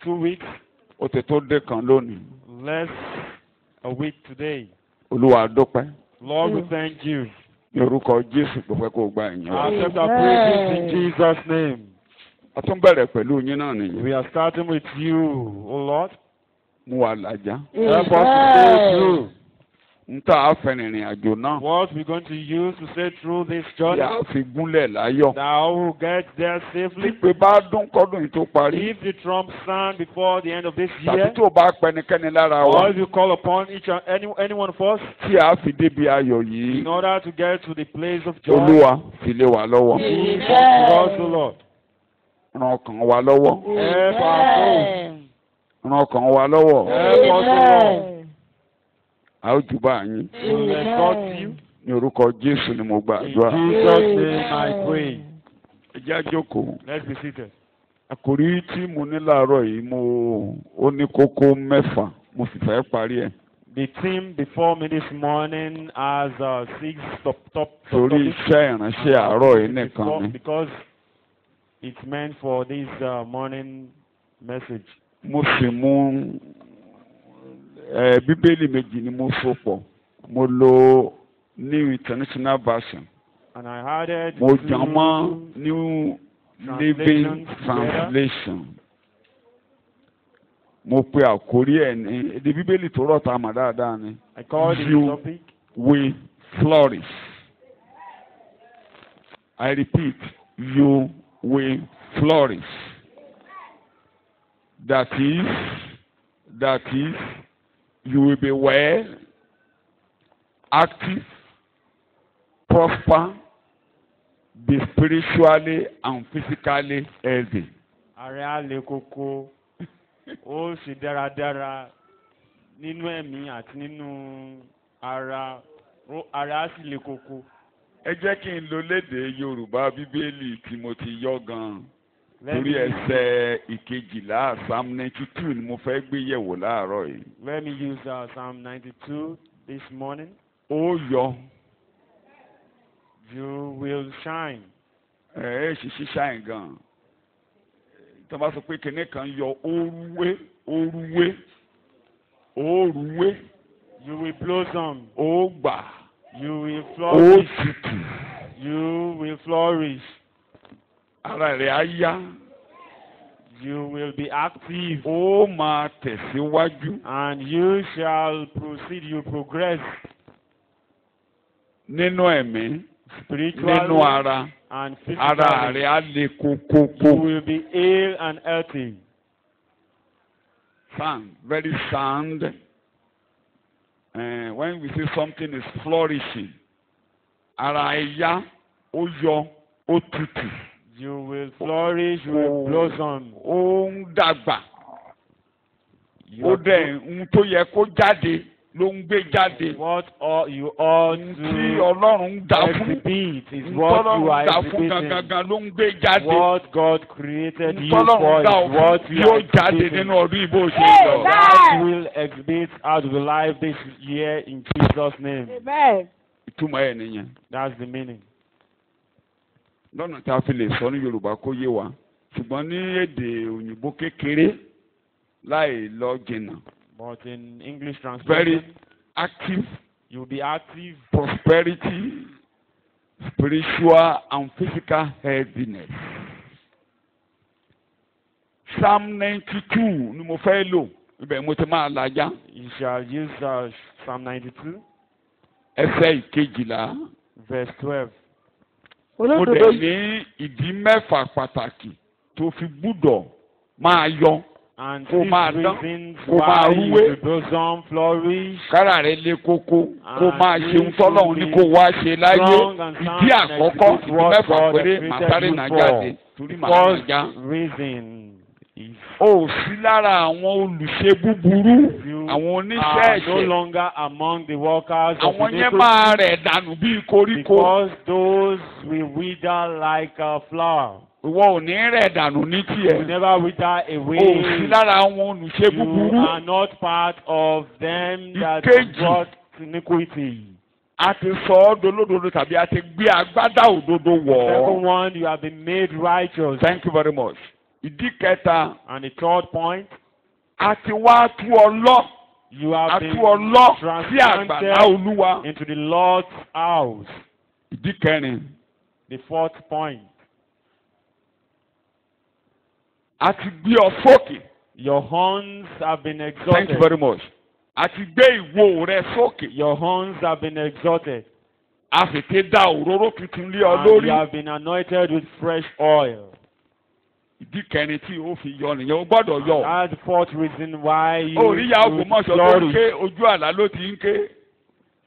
2 weeks. Ó ti tó dé kan lónìí. Less a week today. Olúwa dúpẹ́. Lord, we thank you. Ní orúkọ Jésù tó fẹ́ kó gba ìyìn wa. Accept our praises in Jesus' name. A tún bẹ̀rẹ̀ pẹ̀lú yín náà nìyí. We are starting with you, O Lord. Mú wa làjà. Help us to stay through. Ń tà á fẹ̀rìnrìn àjò náà. What we're going to use to stay through this Tí journey. a fi gúnlẹ̀ láyọ̀. That will get there safely. Pípé bá dún kọ́dún yìí tó parí. If the trump sound before the end of this Tàbí year, tó bá pẹnikẹ́ni lára wa. or if you call upon each and any one of us Tí a fi débi ayọ̀ yìí. in order to get to the place of joy, Olúwa fi lé wa lọ́wọ́. give to us, O Lord. Ràn ọkàn wa lọ́wọ́. Help our soul. Ràn ọkàn wa lọ́wọ́. Help us, O Lord. A ó júbà yín. We will exalt you. Ní orúkọ Jésù ni mo In gbàdúrà. Jesus' name I pray. Ẹ jẹ́ á jókòó. Let's be seated. Àkòrí tí mo ní láàárọ̀ yìí ó ní kókó mẹ́fà mo sì fẹ́ parí ẹ̀. The theme before me this morning has 6 top Torí topics. iṣẹ́ ìránṣẹ́ àárọ̀ yìí nìkan ni. Because it's meant for this morning message. Mo sì mú Bíbélì méjì ni mo so pọ̀. Mo lo New International Version. And I added Mo jàn mọ́ New Living Translation. Mo pe àkórí ẹ̀ ní èdè Bíbélì tó rọ̀ tá a mọ̀ dáadáa ni. I called it You the topic. will flourish. I repeat, you will flourish. That is, you will be well, active, prosper, be spiritually and physically healthy. Ààrẹ á le koko, ó ṣe dáradára nínú ẹ̀mí àti nínú ara, ara á sì le koko. Ẹ jẹ́ kí n lo lédè Yorùbá Bíbélì tí mo ti yọ gan-an. Torí ẹsẹ̀ ìkejìlá Psalm 92 ni mo fẹ́ gbé yẹ̀wò láàárọ̀ yìí. Let me use Psalm 92 this morning. Ó yọ. You will shine. Ṣiṣẹ́ ṣáìn gan-an. Tí wọ́n bá sọ pé kinní kan yọ orúwé. You will blossom. Ó gbà. You will Ó flourish. tutù. You will flourish. Ara rẹ̀ á yá. You will be active. Ó máa tẹ̀síwájú. And you shall proceed, you progress Nínú ẹ̀mí. spiritually Nínú ara. and Ara physically. rẹ̀ á le You kókókó. will be hale and healthy. Sound, very sound. When we say something is flourishing, ara ẹ̀ yá, ó yọ, ó tutù. You will flourish, you will blossom. Ó ń dàgbà. You Ó are dẹ̀ ń tó yẹ kó jáde ló ń gbé jáde. what all you ought Tí to Ọlọ́run ń dá fún. exhibit is what you Ntọ́lọ́run are dá fún exhibiting. gangan ló ń gbé jáde. What God created you Ntọ́lọ́run for dá is fún what you yóò are jáde exhibiting. nínú ọdún ìbò ṣe lọ. That will exhibit out of the life this year in Jesus' name. Amen. Ìtumọ̀ ẹ̀ nìyẹn. That's the meaning. Lọ́nà tá a fi lè sọ ní Yorùbá kó yé wa. Ṣùgbọ́n ní èdè òyìnbó kékeré láì lọ jìnnà. But in English Very translation, active, you'll be active, prosperity, spiritual and physical healthiness. Psalm 92 ni mo fẹ́ lò. Ibẹ̀ mo ti máa lajá. you shall use Psalm 92, Ẹsẹ̀ ìkejìlá. verse 12. Mo Olódodo dẹ̀ ní ìdí mẹ́fà pàtàkì tó fi gbúdọ̀ máa yọ. And Kó máa these dán, reasons kó máa why you rúwé. will blossom, flourish, Kára rẹ̀ le kókó. Kó máa And ṣe ohun you tọ́lọ́run ní should kó wá ṣe láyé. strong and sound Ìdí and àkọ́kọ́ execute ìdí what mẹ́fà God péré has màá created sáré you náà for. jáde. Torí màá First nàjà. reason is O sí lára àwọn olùṣe búburú. you Àwọn oníṣẹ́ are no ẹ̀ṣẹ̀. longer among the workers of Àwọn yẹn iniquity, máa rẹ̀ dànù bíi koríko. because those will wither like a flower. Ìwọ ò ní rẹ̀ dànù ní You tiẹ̀. never wither O away. sí lára àwọn olùṣe You búburú. are not part of them that Ìkejì. brought iniquity. A ti sọ ọ́ dolódodo tàbí a ti gbé agbádá òdodo wọ̀ Second ọ́. one, you have been made righteous. Thank you very much. ìdí kẹta. And the third point, a ti wá tú ọ lọ. you have a been tú ọ lọ sí àgbàlá transplanted Olúwa. into the Lord's house. ìdí kẹrin. The fourth point, a ti gbé ọ sókè. your horns have been Thank exalted. you very much. a ti gbé ìwo rẹ sókè. Your horns have been exalted. a sì ti dá òróró tuntun lé ọ And you lórí. have been anointed with fresh oil. ìdí kẹrin tí o fi yọ nìyẹn o gbọ́dọ̀ yọ. That's the fourth reason why you oríyá Ògbómọ̀ṣọ́ tó ń flourish. ké ojú àlá ló ti ń ké.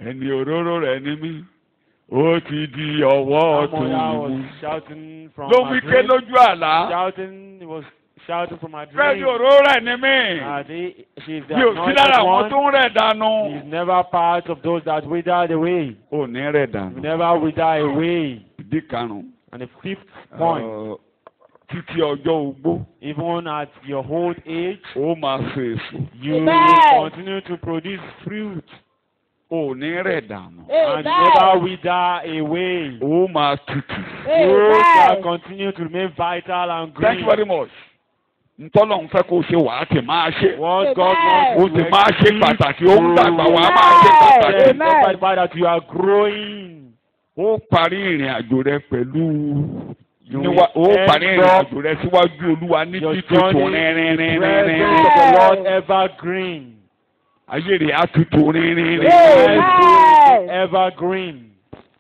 ẹni òróró rẹ̀ ni mí. ó ti di ọwọ́ ọ̀tún Someone was mú. shouting from ló a fi ké dream. lójú àlá. Shouting, he was shouting from a fẹ́ẹ́ni dream. òróró rẹ̀ ni mí. She's the mi ò sí anointed lára àwọn one. tó ń rẹ̀ dànù. She's never part of those that wither away. ò ní rẹ̀ You dànù. never wither away. ìdí karùn-ún. And the fifth point, títí ọjọ́ ogbó. even at your old age, ó máa so èso. you Amen. will continue to produce fruit. ò ní rẹ̀ dànù. And never wither away. ó máa tutù. You shall Amen. continue to remain vital and Thank you green. very much. ntọ́lọ̀ ń fẹ́ kó o ṣe wàá tì máa ṣe. What God Amen. ó wants ti to máa ṣe pàtàkì ó ń dàgbà wàá Amen. máa ṣe pàtàkì. Amen. despite the fact that you are growing. ó parí ìrìn àjò rẹ pẹ̀lú You ó will parí end ìrìn up àjò rẹ síwájú Olúwa ní your títútù journey in the presence rínrínrínrín. of the Lord evergreen. ayé rẹ̀ á tutù rínrínrín. Amen. Evergreen.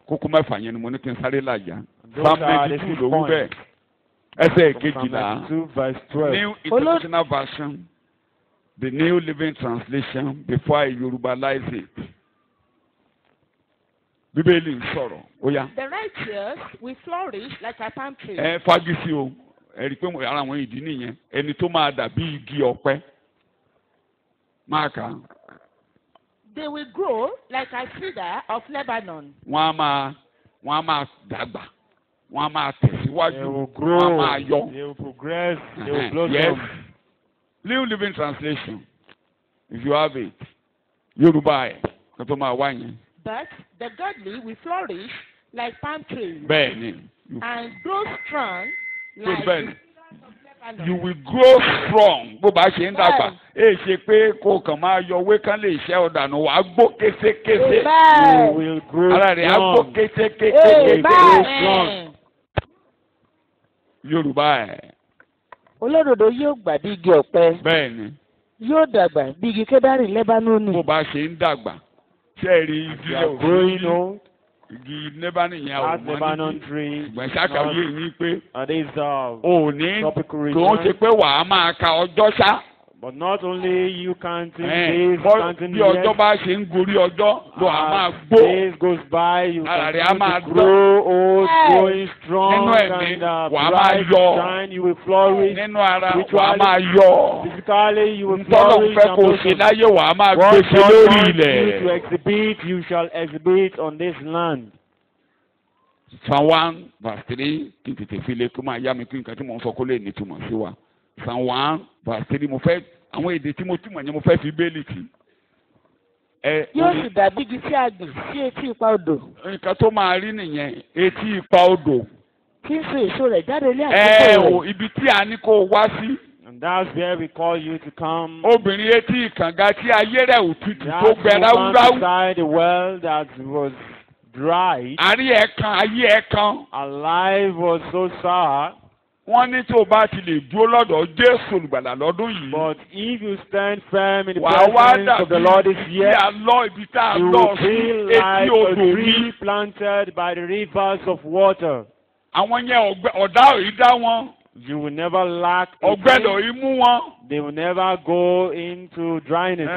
kókó mẹ́fà yẹn ni mo ní kí n sáré làjà. Those Psalm are the 92 6 ló wú bẹ́ẹ̀. points. ẹsẹ̀ From kejìlá. Psalm 2 verse 12. New International Version, the New Living Translation, before I Yorubalize it. Bíbélì ń sọ̀rọ̀, ó yá. The righteous will flourish like a palm tree. Ẹ fagisi o, ẹ rí i pé ara àwọn ìdí nìyẹn, ẹni tó máa dàbí igi ọ̀pẹ. Máa kà á. They will grow like a cedar of Lebanon. Wọ́n á máa dàgbà, wọ́n á máa They tẹ̀síwájú, will wọ́n á grow. máa yọ. They will progress. They will blossom. Yes. New Living Translation, if you have it. Yorùbá ẹ̀ kó tó máa wá yẹn. But the godly will flourish like palm trees Bẹ́ẹ̀ni. and grow strong like Bẹ́ẹ̀ni. Lebanon. You will grow strong bó bá ṣe ń dàgbà. Èyí ṣe pé kó kàn máa yọ owó kan lè ṣẹ́ ọ̀dànù wàá gbó késékésé. You Amen. will grow Ara rẹ̀ á gbó strong. késékéké. Amen. Yorùbá ẹ̀. olódodo yóò gbà bí igi ọ̀pẹ Bẹ́ẹ̀ni. yóò dàgbà bí igi kédárì lẹ́bánónì. Bó bá ṣe ń dàgbà. Ṣé ẹ rí igi You ẹ̀ are growing old. igi Lẹ́bánì yẹn ò That mọ́ Lebanon níbi. tree. Ṣùgbọ́n ṣàkàwé yín pé This ò ní tropical tó ń ṣe region. pé wàá máa ka ọjọ́ ṣá. But not only you counting days, Bí counting ọjọ́ years. bá ṣe ń gorí ọjọ́ ló à máa As gbó. days goes by, you Ara rẹ̀ á continue máa to grow old, Yes. growing strong, Nínú ẹ̀mí, and wàá máa bright, yọ. shine. You will flourish. Nínú ara Spiritually, wàá máa yọ. Physically, you will Ntọ́lọ̀ ń flourish. fẹ́ and kó o ṣe blossom. láyé wàá máa What gbèsè God lórí wants you to ilẹ̀. exhibit, you shall exhibit on this land. Psalm 1 verse 3 kí n tètè fi lè kó máa yá mi kí nǹkan tí mo ń sọ kó lè nítumọ̀ sí wa. Psalm 1 verse 3 mo fẹ́ àwọn èdè tí mo túmọ̀ yẹn mo fẹ́ fi bẹ́ẹ̀lì tì. yóò sì dàbí igi tí a gbìn sí etí ipa odò Nǹkan tó máa rí nìyẹn etí ipa odò. tí ń so èso rẹ̀ jáde lé àkókò rẹ̀. Ibi tí a ní kó o wá sí. And that's where we call you to come. Obìnrin etí ìkànga tí ayé rẹ̀ òtútù tó That gbẹ woman ráúráú. beside the well that was dry, Àrí ẹ̀ kan ayé ẹ̀ kan. her life was so sad. Wọ́n ní tó o bá ti lè dúró lọ́dọ̀ Jésù olùgbàlà lọ́dún yìí. But if you stand firm in the Wàá wá presence of the Lord this dàbí year, ibi tí a lọ ibi tá a you lọ will sí feel etí like a odò tree mi. planted by the rivers of water. Àwọn yẹn ọ̀dá ò rí dá wọn. You will never lack a Ọ̀gbẹ́lẹ̀ drink. ò rí mú wọn. They will never go into dryness.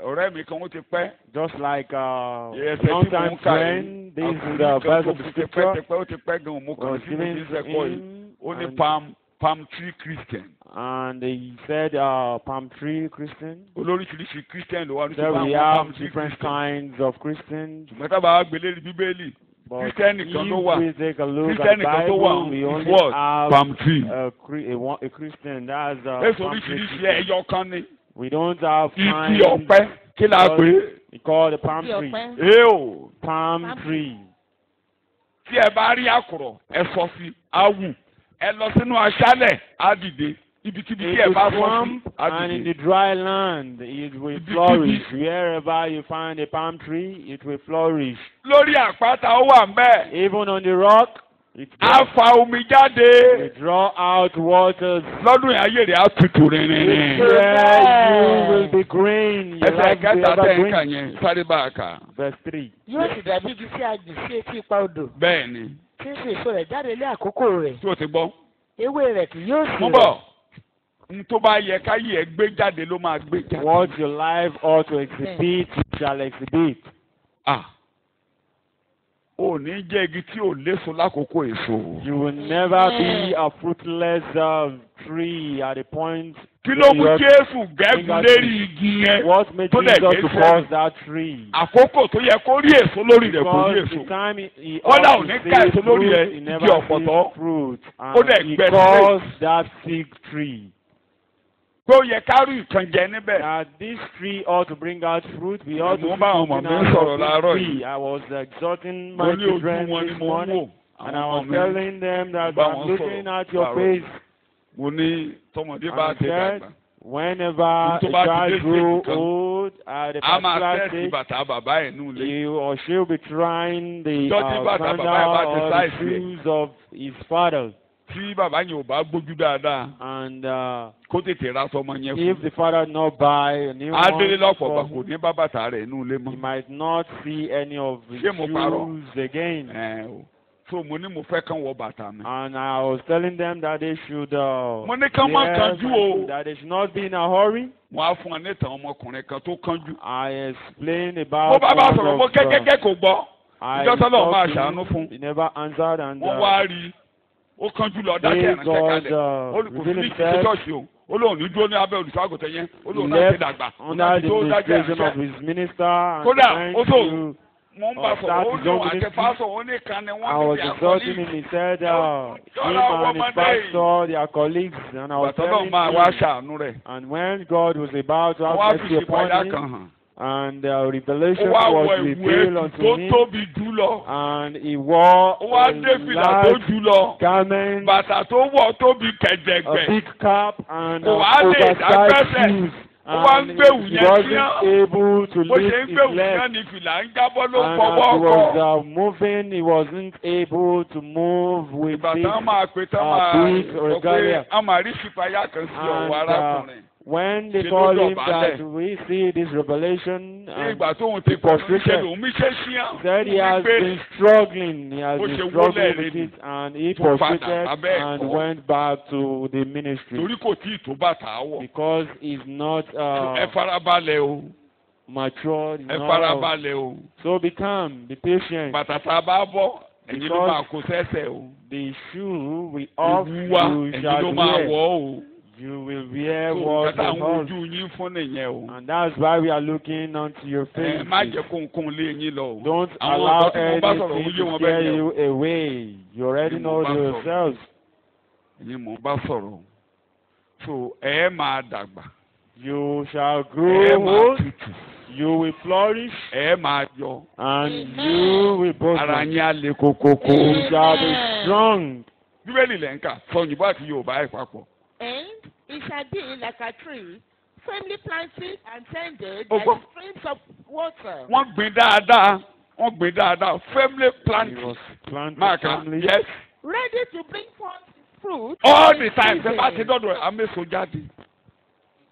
Ọ̀rẹ́ mi kan ó ti pẹ́. Just like Yes, long time friend, this is the verse of the scripture ó ti pẹ́ gan-an mo kàn was sí given ní to ìṣẹ́kọ̀ yìí. him, Ó ní and- palm tree Christian. and he said palm tree Christian. Olóríṣiríṣi Christian ló wà ní There we palm have tree different Christian. kinds of Christians. Ṣùgbọ́n tá a bá gbélé ní Bíbélì. But Christian nìkan ló wà. if we take a look at Christian the nìkan tó wà Bible, we is only what? have Palm tree. a Christian. That's Èso palm tree oríṣiríṣi Christian. ẹyọ kan ni. We don't have Igi kinds. ọ̀pẹ kí la pè é? We call the palm Igi tree. ọ̀pẹ. Eo Palm Palm tree. tí ẹ bá rí àkùrọ̀ ẹ sọ sí awù ẹ lọ sínú aṣálẹ̀ á dìde ibikíbi tí ẹ bá sọ sí á and in dìde. the dry land it will flourish. Wherever you find a palm tree, it will flourish. lórí àpáta ó wà ńbẹ̀. Even on the rock, it á fa omi jáde. will draw out waters. lọ́dún yẹn ayé rẹ̀ á tutù rìnrìnrìn. Where you will be green. Your ẹsẹ̀ life will be kẹta tẹ̀ ń evergreen. kà yẹn sáré bá a kà. Verse 3. Yóò sì dàbí igi tí a gbìn sí etí ipa odò. bẹ́ẹ̀ ni Tí ń ṣe èso rẹ̀ jáde lé àkókò rẹ̀. tí o ti gbọ́. Ewé rẹ̀ kì yóò sì mo bọ̀ n tó bá yẹ káyé ẹ gbé jáde ló máa gbé jáde. What your life ought to exhibit, you shall exhibit. Ah. ò ní jẹ́ igi tí ò léso lákòókò èso. You will never be a fruitless tree at the point. kí ló mú where you Jésù gẹ́gùn lérí igi yẹn What made tó lẹ̀ Jesus to gẹ́sẹ̀? cause that tree? àkókò tó yẹ kó rí èso lórí rẹ̀ kò rí Because èso. the time he Kódà ought ò ní to ká see èso lórí fruit, ẹ̀, he igi never ọ̀pọ̀tọ́. sees fruit. Ó dẹ̀ And he gbẹ sílẹ̀. caused that fig tree. pé ó yẹ ká rí nǹkan jẹ níbẹ̀. That this tree ought to bring out fruit. We ought to Mo see bá àwọn ọmọ something mi out sọ̀rọ̀ of láàárọ̀ this yìí. tree. I was exhorting mo my ní ojú children wọn ni this mo ń morning. wò. And I Àwọn was ọmọ mi. telling them that Bá I'm wọn looking sọ̀rọ̀ at your láàárọ̀. face. mo ní tọmọdé And bá I ti said, dàgbà. whenever a Tó bá ti child dé grows stage kan, old at a a máa particular tẹ́sí stage, bàtà bàbá ẹ̀ nù lé. he or she will be trying the Ìjọ tí bàtà sandal bàbá ẹ̀ bá ti or the size ẹ̀. shoes of his father. tí bàbá yẹn ò bá gbójú dáadáa And kó tètè ra sọmọ yẹn if fún. the father not buy a new adélé one lọ́pọ̀ for bá kò ní bá bàtà rẹ̀ nù lé he mọ́. might not see any of his Ṣé mo parọ́? shoes again. So mo ní mo fẹ́ kán wọ bàtà mi. And I was telling them that they should Mo ní kán má wear kánjú o. that they should not be in a hurry. Wọ́n á fún ọ nítan ọmọkùnrin kan tó kánjú. I explained Mo about bá bá one sọ̀rọ̀ mo of kẹ́kẹ́kẹ́ kò gbọ́. I Ìjọ sọ́lọ́ máa talked ṣàánú to fún. him. He never answered and Wọ́n wá rí i. Ó kánjú lọ dákẹ́ May ìránṣẹ́ God kalẹ̀. Ó kò sí reveal ní ìṣẹ́ himself. ṣọ́ọ̀ṣì o. Ó lóun ní dúró ní abẹ́ olùṣọ́àgùtàn yẹn. Ó he lóun náà ti left dàgbà. Ó under náà the ti tó dákẹ́ administration of ìránṣẹ́. his minister and Kódà went ó tó to mo ń bá sọ̀rọ̀ that ó is ní your àti ministry. pásọ̀ ó ní kan ni I wọ́n was ti fi exhorting him. àkọlé. He said, him You're and his not pastor, their colleagues, and I was Bàtà náà telling máa wá him. ṣàánú rẹ̀. And when God was about to Wọ́n have á mercy fi upon ìpàdé him, kan hàn. and Ó revelation wá wọ was ìwé revealed tó unto him, tóbi jù lọ. and he wore Ó wá a dé fìlà tó large jù lọ. garment, Bàtà tó wọ̀ tóbi a kẹ̀jẹ̀gbẹ̀. big cap, and Kò wá lè oversized dágbẹ́sẹ̀. shoes. Ó wá ń And gbèwù he yẹn wasn't kíá. able to Bó ṣe lift ń his gbèwù leg. náà ni fìlà ń jábọ́ ló ń And fọwọ́ as he kọ. was moving, he wasn't able to move with Ìgbà it. tán máa pè tán máa big sọ pé regalia. a máa rí ṣìpáyà kan sí ọ̀wọ́ And arákùnrin. when they Ṣe ló told him dọ̀bálẹ̀. that we see this revelation, Ní and ìgbà tóun ti he pọ̀ prostrated. níṣẹ́ lòun mí ṣe ṣíyàn. said he has been struggling. He has Ó been ṣe struggling wólẹ̀ with ni. it, and he Tó padà prostrated abẹ́ and ẹ̀kọ́. went back to the ministry Torí kò tí ì tó bàtà wọ̀. because he's not Ẹ farabalẹ̀ o. matured Ẹ enough. farabalẹ̀ o. So be calm, be patient. Bàtà tá a bá bọ́ ẹ̀yin ló Because máa kó sẹ́sẹ̀ o. The shoe we off, Ìwú wa you ẹ̀yin shall ló máa wear. wọ̀ o. You will wear So what kàtà you àwọn have. ojú yín fún nìyẹn o. And that's why we are looking onto your Ẹ face. má jẹ́ kó nǹkan lé yín lọ o. Don't Àwọn allow nǹkan tí mo bá sọ̀rọ̀ ó anything yé wọn to bẹ́ẹ̀ scare yẹn o. you away. You already Ni mo know bá sọ̀rọ̀. yourselves. Ẹ̀yin mò ń bá sọ̀rọ̀. So ẹ máa dàgbà. You shall Ẹ grow máa old, tutù. you will flourish, Ẹ máa yọ. and you will Ara boast. yín á le kókókó. You shall be strong. Bíbélì lẹ́ ń kà sọ òyìnbó àti Yorùbá ẹ̀ papọ̀. And it shall be like a tree, firmly planted and tended Oh, by God. streams of water. Wọ́n gbìn dáadáa. Wọ́n gbìn dáadáa. Firmly He planted. was planted Máàkà firmly. yes. Ready to bring forth fruit. All in the time ṣe bá ti season. dọ́dọ̀ ẹ̀ améso jáde.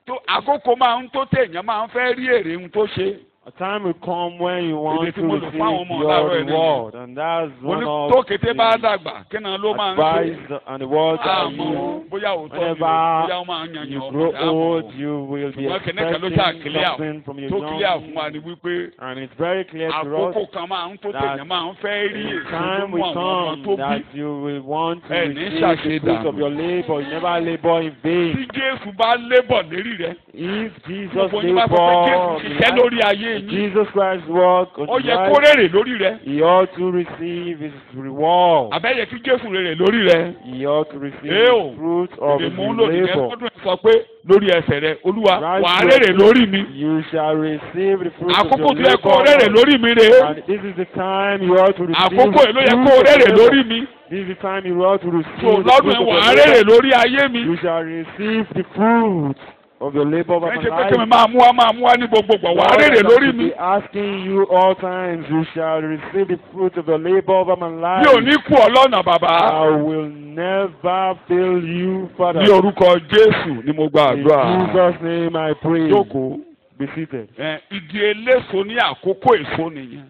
Tó àkókò máa ń tó téèyàn máa ń fẹ́ rí èrè ohun tó ṣe. A time will come when you want Èdè tí to mo lò receive fún àwọn ọmọ your láàárọ̀ ẹ̀ nìyẹn. reward, and that's Mo one ní of tó kété bá the dàgbà kí náà ló máa ń ṣe. advice and the words that Àmọ́ you, bóyá òótọ́ ni o, whenever bóyá ó máa ń yan you ọmọ grow rẹ̀ old, àmọ́. you will be Ṣùgbọ́n kìnìkan ló ṣáà expecting clear something from your tó clear fún wa young. ni wípé And it's very clear to àkókò us kan máa ń tó that téèyàn máa ń fẹ́ rí èso tó time mú will àwọn ọmọ tó come bí. that you will want to Ẹ ní receive the ṣàṣedànù. fruit of your labor. You never labor in vain. Tí Jésù bá lébọ̀ lérí rẹ̀, If Jesus gbogbo yín bá sọ pé Jésù labored, ṣiṣẹ́ lórí ayé yín Jesus Christ's work on ó the yẹ kó life, rèrè lórí rẹ he ought to receive his reward. àbẹ́yẹ kí Jésù rèrè lórí rẹ. He ought to receive Eo, the fruit of èdè his mò ń lò nìyẹn labor. lọ́dún ẹ̀ sọ pé lórí ẹsẹ̀ rẹ Olúwa Right wàá foot, rèrè lórí mi You shall receive the fruit of àkókò your tó yẹ kó labor. rèrè lórí mi rè é And this is the time you ought to receive àkókò yìí ló yẹ the kó fruit of rèrè your lórí labor. mi This is the time you ought to receive so the lọ́dún fruit ẹ̀ of your wàá rèrè labor. lórí ayé mi. You shall receive the fruit of your labor of ẹ ṣe pé life. kí mi máa mú wá ní gbogbo gbà wàá rèrè lórí mi. Be asking you all times, you shall receive the fruit of your labor over my life. mi ò ní kú ọ lọ́nà bàbá. I will never fail you, Father. ní orúkọ Jésù ni mo gba In àdúrà. Jesus' name I pray. jókòó. Be seated. Igi eléso ní àkókò èso nìyẹn.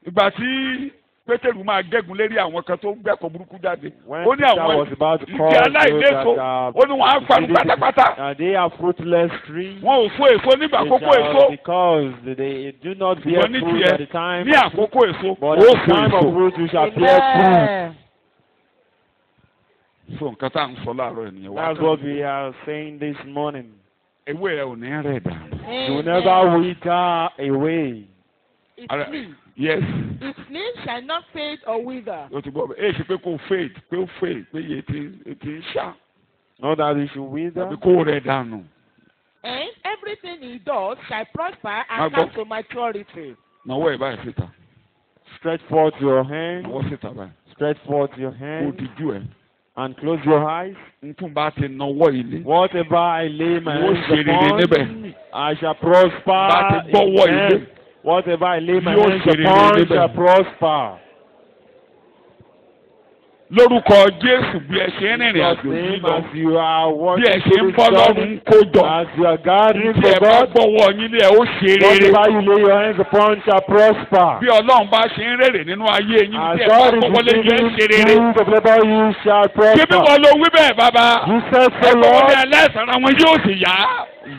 Ìgbà tí Pétérù máa gégùn lérí àwọn kan tó gbẹ́kọ̀ burúkú jáde. When Ó ní Peter àwọn was about to call igi aláìléso. those that are Ó ní wọ́n á parun pátápátá. they are fruitless trees. Wọ́n ò so èso nígbà àkókò èso. Because they do not bear Ṣùgbọ́n ní fruit at the tiẹ̀ time. ní àkókò èso But ó at so the time of èso. fruit you shall bear fruit. Amen. So nǹkan tá à ń sọ láàárọ̀ ènìyàn wá. That's what we are saying this morning. Ewé rẹ̀ ò ní rẹ̀ dà. You will never wither away. Its Ara- leaf. Yes. Its leaf shall not fade or wither. O ti gbọ́ bẹ́ẹ̀. Èyí ṣe pé kò fade pé ó fade pé iye ti ń ṣá. Not that it should wither. Tàbí kó rẹ̀ dànù. And everything he does shall prosper Má and gbọ́. come to maturity. Nàwọ́ ẹ̀ báyìí síta. Stretch forth your hand. Nàwọ́ síta báyìí. Stretch forth your Kó hand dijú ẹ̀. and close your eyes. Ntún bá ti nawọ́ ilé. Whatever I lay my Yóò hands ṣe rere níbẹ̀. upon, I shall prosper. Bá ti gbọ́wọ́ in ilé. them. Whatever I lay my Yóò hands ṣe rere upon níbẹ̀. shall prosper. Lórúkọ Jésù bí ẹ ṣe ń rìnrìn God's àjò yìí name, lọ. as you are Bí walking ẹ ṣe ń through bọ́ this lọ́rùn journey, kó jọ. as you are gathering Bí for ẹ bá God, gbọ́wọ́ yín lé ẹ ó ṣe rere. whatever you lay your hands upon shall prosper. Bí Ọlọ́run bá ṣe ń rèrè nínú ayé yín As bí ẹ bá God is gbọ́wọ́ lé yín ẹ receiving ṣe rere. fruit of labor, you shall Ṣé bí prosper. wọ́n lo wí bẹ́ẹ̀ bàbá? You said Ẹ so, gbọ́wọ́ lé Lord. aláìsàn ara wọn yóò sì yá.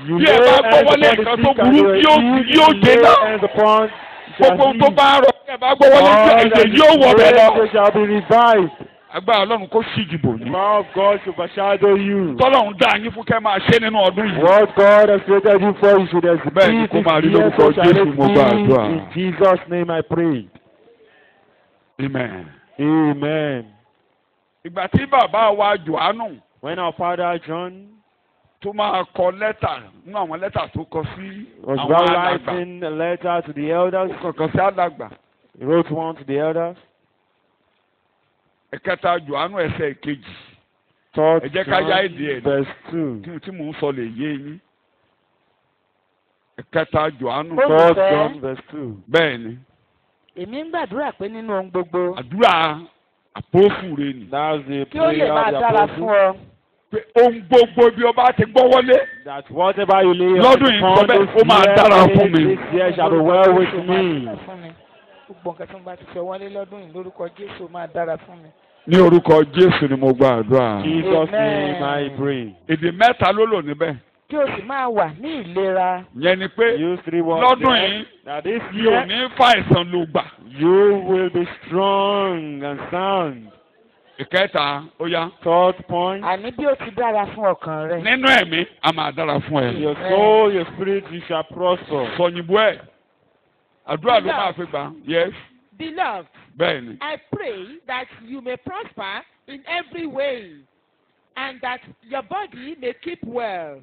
You Bí lay ẹ bá hands gbọ́wọ́ lé upon the nǹkan sick tó and burú they yóò will heal. yóò You lay dènà. hands upon Gbogbo ohun tó shall bá rọ ẹ bá gbọ́wọ́ lé heal. ẹ̀jẹ̀ yóò wọ̀ bẹ́ẹ̀ lọ. They shall be revived. Agbára Ọlọ́run kó ṣíjìbò The yín. power of God should overshadow you. Tọ́lọ́run dá yín fún kẹ́ máa ṣe nínú ọdún yìí. What God has created you for, you should Bẹ́ẹ̀ ni execute kó máa rí it. Yes, lórúkọ so shall Jésù it mo be. gbàdúrà. In Jesus' name I pray. Amen. Amen. Ìgbà tí bàbá wa Jòhánù When our father John tó máa kọ lẹ́tà nínú àwọn lẹ́tà tó kọ sí was àwọn alàgbà. writing a letter to the elders, Ó kọ̀ọ̀kan sí alàgbà. he wrote one to the elders. Ẹ̀kẹta Jòhánù ẹsẹ̀ kejì. Third Ẹ jẹ́ ká yá èdè ẹ̀. John, verse 2. Tí mò ń sọ lè yé yín. Ẹ̀kẹta Jòhánù. Ó- Third John, verse 2. Bẹ́ẹ̀ ni Èmi ń gbàdúrà pé nínú ohun gbogbo àdúrà àpòfù rẹ ni. That's the kí ó lè prayer máa of the dára apostle. fún ọ. Pé ohun gbogbo bí ọba ti gbọ́ wọlé. That whatever you lay Lọ́dún yìí sọ upon bẹ́ẹ̀, this ó máa dára fún mi. year, this year shall be well with me. Gbogbo nǹkan tí mo bá ti fẹ́ wọlé lọ́dún yìí lórúkọ Jésù máa dára fún mi. Ní orúkọ Jésù ni mo gba àdúrà. Jesus' Amen. name I pray. Èdè mẹ́ta ló lò níbẹ̀. Kí o sì máa wà ní ìlera. Yẹn ni pé Use 3 words. lọ́dún there. yìí Now this mi ò year, ní fàìsàn ló gbà. you will be strong and sound. Ìkẹta ó yá. Third point, Àní bí ó ti dára fún ọkàn rẹ. Nínú ẹ̀mí a máa dára fún ẹ. your soul, your spirit, you shall prosper. Sọ̀yìnbó ẹ̀. Àdúrà ló máa fi gbà. Yes. Beloved, Bẹ́ẹ̀ ni. I pray that you may prosper in every way and that your body may keep well.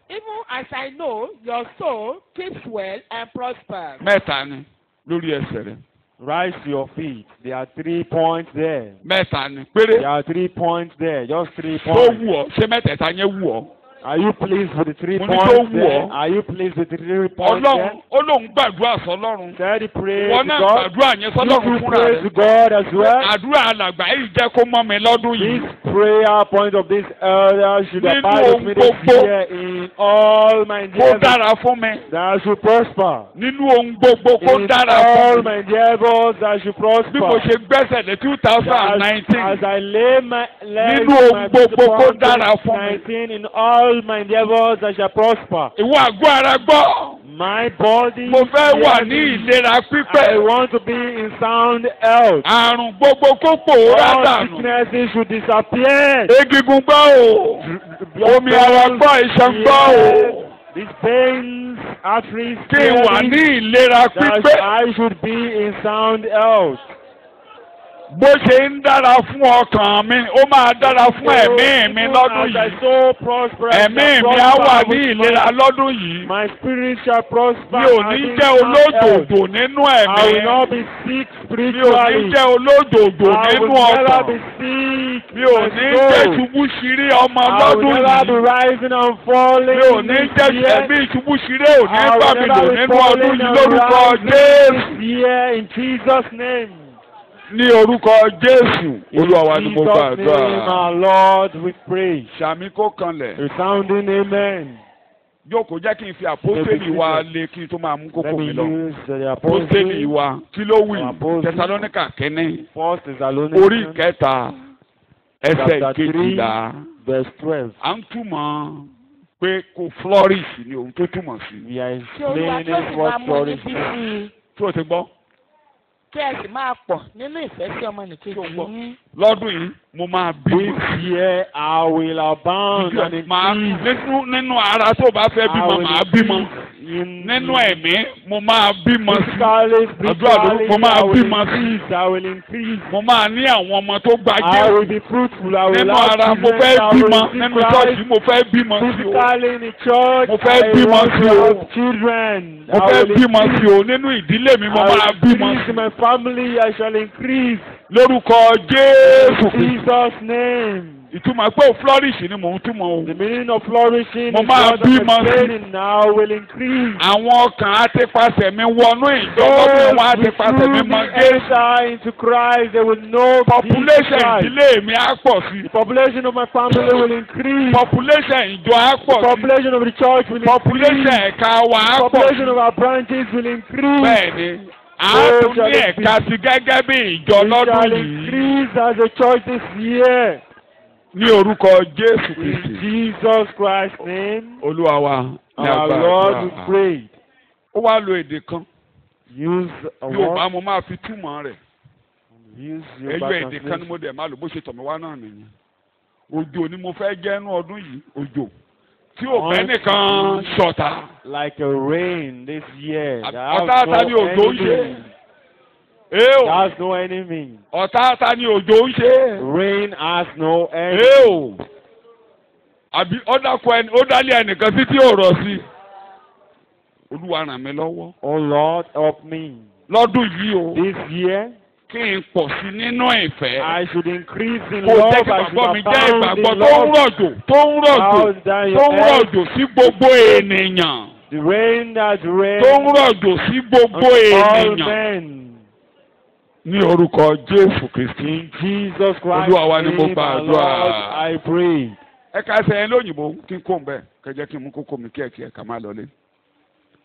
Even as I know your soul keeps well and prospers. Mẹ́ta ni lórí ẹsẹ̀ rẹ̀. Rise to your feet. There are 3 points there. Mẹ́ta ni péré. There are 3 points there. Just 3 Tó points. wù ọ́ ṣé mẹ́tẹ̀ẹ̀ta yẹn wù ọ́. Are you pleased with the 3 Mo ní tó points wù there? ọ́. Are you pleased with the 3 points there? Ọlọ́run ó lóun gbàdúrà sọ́lọ́run. Said he prayed Ìwọ to náà God. gbàdúrà yẹn You sọ́lọ́run fúnra pray to rẹ̀. God as well. Àdúrà alàgbà yìí jẹ́ kó mọ́ mi lọ́dún This yìí. prayer point of this elder should Nínú abide with me this ohun year in all my Kó endeavors dára fún mi. that I should prosper. Nínú ohun gbogbo kó In dára all fún mi. my endeavors that I should prosper. Bí mo ṣe gbẹ́sẹ̀ lé 2019. As I lay my legs Nínú ohun my gbogbo kó upon dára fún mi. 19 in all my endeavors I shall prosper. Ìwọ àgọ́ ara gbọ́. My body. Mo fẹ́ wà ní yes, ìlera I pípẹ́. want to be in sound health. Àrùn gbogbo kó pòórá All dànù. sicknesses should disappear. Egungun gbọ́ o. Omi ara gbọ́, iṣan gbọ́ o. These veins, arteries, kí n wà ní ìlera that pípé. I should be in sound health. Bó ṣe ń dára fún ọkàn mi, ó máa dára fún ẹ̀mí mi lọ́dún As I yìí. so prosperous, Ẹ̀mí mi á wà ní ìlera lọ́dún yìí. My spirit shall prosper. Mi ò ní jẹ́ olódòdó nínú I will ẹ̀mí. not be sick Mi ò ní spiritually. jẹ́ olódòdó I nínú will never ọkàn. be sick. Mi ò ní jẹ́ ṣubú ṣiré ọmọ I will lọ́dún never be yìí. rising and falling. Mi ò ní jẹ́ this year. ẹ̀mí ìṣubú ṣiré ò ní I bá will mi lò never be nínú ọdún falling yìí and lórúkọ rising Jésù. this year in Jesus' name. Ní orúkọ Jésù, Olúwa wa ni mo In Jesus' name, gbàdúrà. our Lord, we pray. Sàmì kó kanlẹ̀. Resounding amen. Jókòó jẹ́ kí n fi àpótélì wa lé kí n tó máa mú Let kókó me mi lọ. use the Àpótélì apostle. wa kí ló wí? Apostle. Tẹsalóníkà kínní. First Thessalonians Orí kẹta ẹsẹ̀ chapter 3, kejìlá. verse 12. À ń túmọ̀ pé kò flourish ni ohun tó túmọ̀ sí. We are Kí Olúwa kí ó sì explaining máa what mú glory yín bí sí i. Tí o ti gbọ́, Kí ẹ sì máa pọ̀ nínú ìfẹ́ sí ọmọnìkejì yín. lọ́dún yìí mo máa bí. This year I will abound and Màá increase. nínú ara tó bá fẹ́ bímọ màá bímọ. Nínú ẹ̀mí mo máa bímọ sí. physically, spiritually, mo máa I will bímọ sí. increase. I will increase. Mo máa ní àwọn ọmọ tó I gbajẹ́. will be fruitful. I will Nínú have ara mo children. fẹ́ I will bímọ. receive Nínú Christ. ṣọ́ọ̀ṣì mo fẹ́ bímọ sí o. Physically in the church, Mo fẹ́ I bímọ want sí to o. have children. Mo I fẹ́ will bímọ increase. sí o. Nínú ìdílé mi mo I máa will bímọ increase sí. in my family. I shall increase. Lórúkọ Jésù In Kristi. Jesus' name. Ìtumọ̀ pé o flourish ni mò ń túmọ̀ o. The meaning of flourishing Mo is máa what I'm bímọ sí. explaining now will increase. Àwọn ọkàn àtipasẹ̀ mi wọnú ìjọ lọ́dún wọn àtipasẹ̀ mi mọ Jésù. enter into Christ, they will know Population Jesus Christ. ìdílé mi á pọ̀ sí. The population of my family will increase. Population ìjọ á The pọ̀ sí. population of the church will Population increase. ẹ̀ka wa á The pọ̀ sí. population of our branches will increase. Bẹ́ẹ̀ni, a tún ní ẹ̀ka sí gẹ́gẹ́ bí ìjọ We lọ́dún shall yìí. increase as a church this year. Ní orúkọ Jésù In Kristi. Jesus Christ's name, Olúwa wa ní our Lord, we agbára. pray. Ó wá lo èdè kan. Use a Yorùbá word. mo máa fi túmọ̀ rẹ̀. Use Ẹyọ your èdè kan ni mo dẹ̀ máa lò bó ṣe tọ̀ mí wá náà nìyẹn. Òjò ni mo fẹ́ jẹ́ nú ọdún yìí. Òjò. Tí ò bẹ́ nìkan ṣọ̀tá. like a rain this year. Ọ̀tá ta ni òjò ń ṣe? Eo. That's no enemy. Ọ̀tá ta ni òjò ń ṣe? Rain has no enemy. Eo. Àbí ó dálé ẹnìkan sí tí ò rọ̀ sí. Olúwa ràn mí lọ́wọ́. Oh Lord, help me. Lọ́dún yìí o. This year, Kí n pọ̀ sí nínú ìfẹ́. I should increase in Kò love. jẹ́ kí I should ìgbàgbọ́ mi jẹ́ abound ìgbàgbọ́ in tó ń love. rọ̀jò tó ń rọ̀jò How down tó your ń head. rọ̀jò sí gbogbo ènìyàn. The rain that rains Tó ń rọ̀jò sí gbogbo on all ènìyàn. men. Ní orúkọ Jésù Kristi. In Jesus Christ, Olúwa wa ni mo name, gbàdúrà. Lord, I pray. Ẹ ká ṣe ẹ lóyìnbó kí n kó ń bẹ̀ kẹjẹ kí n mú kókó mi kíákíá ká má lọlé.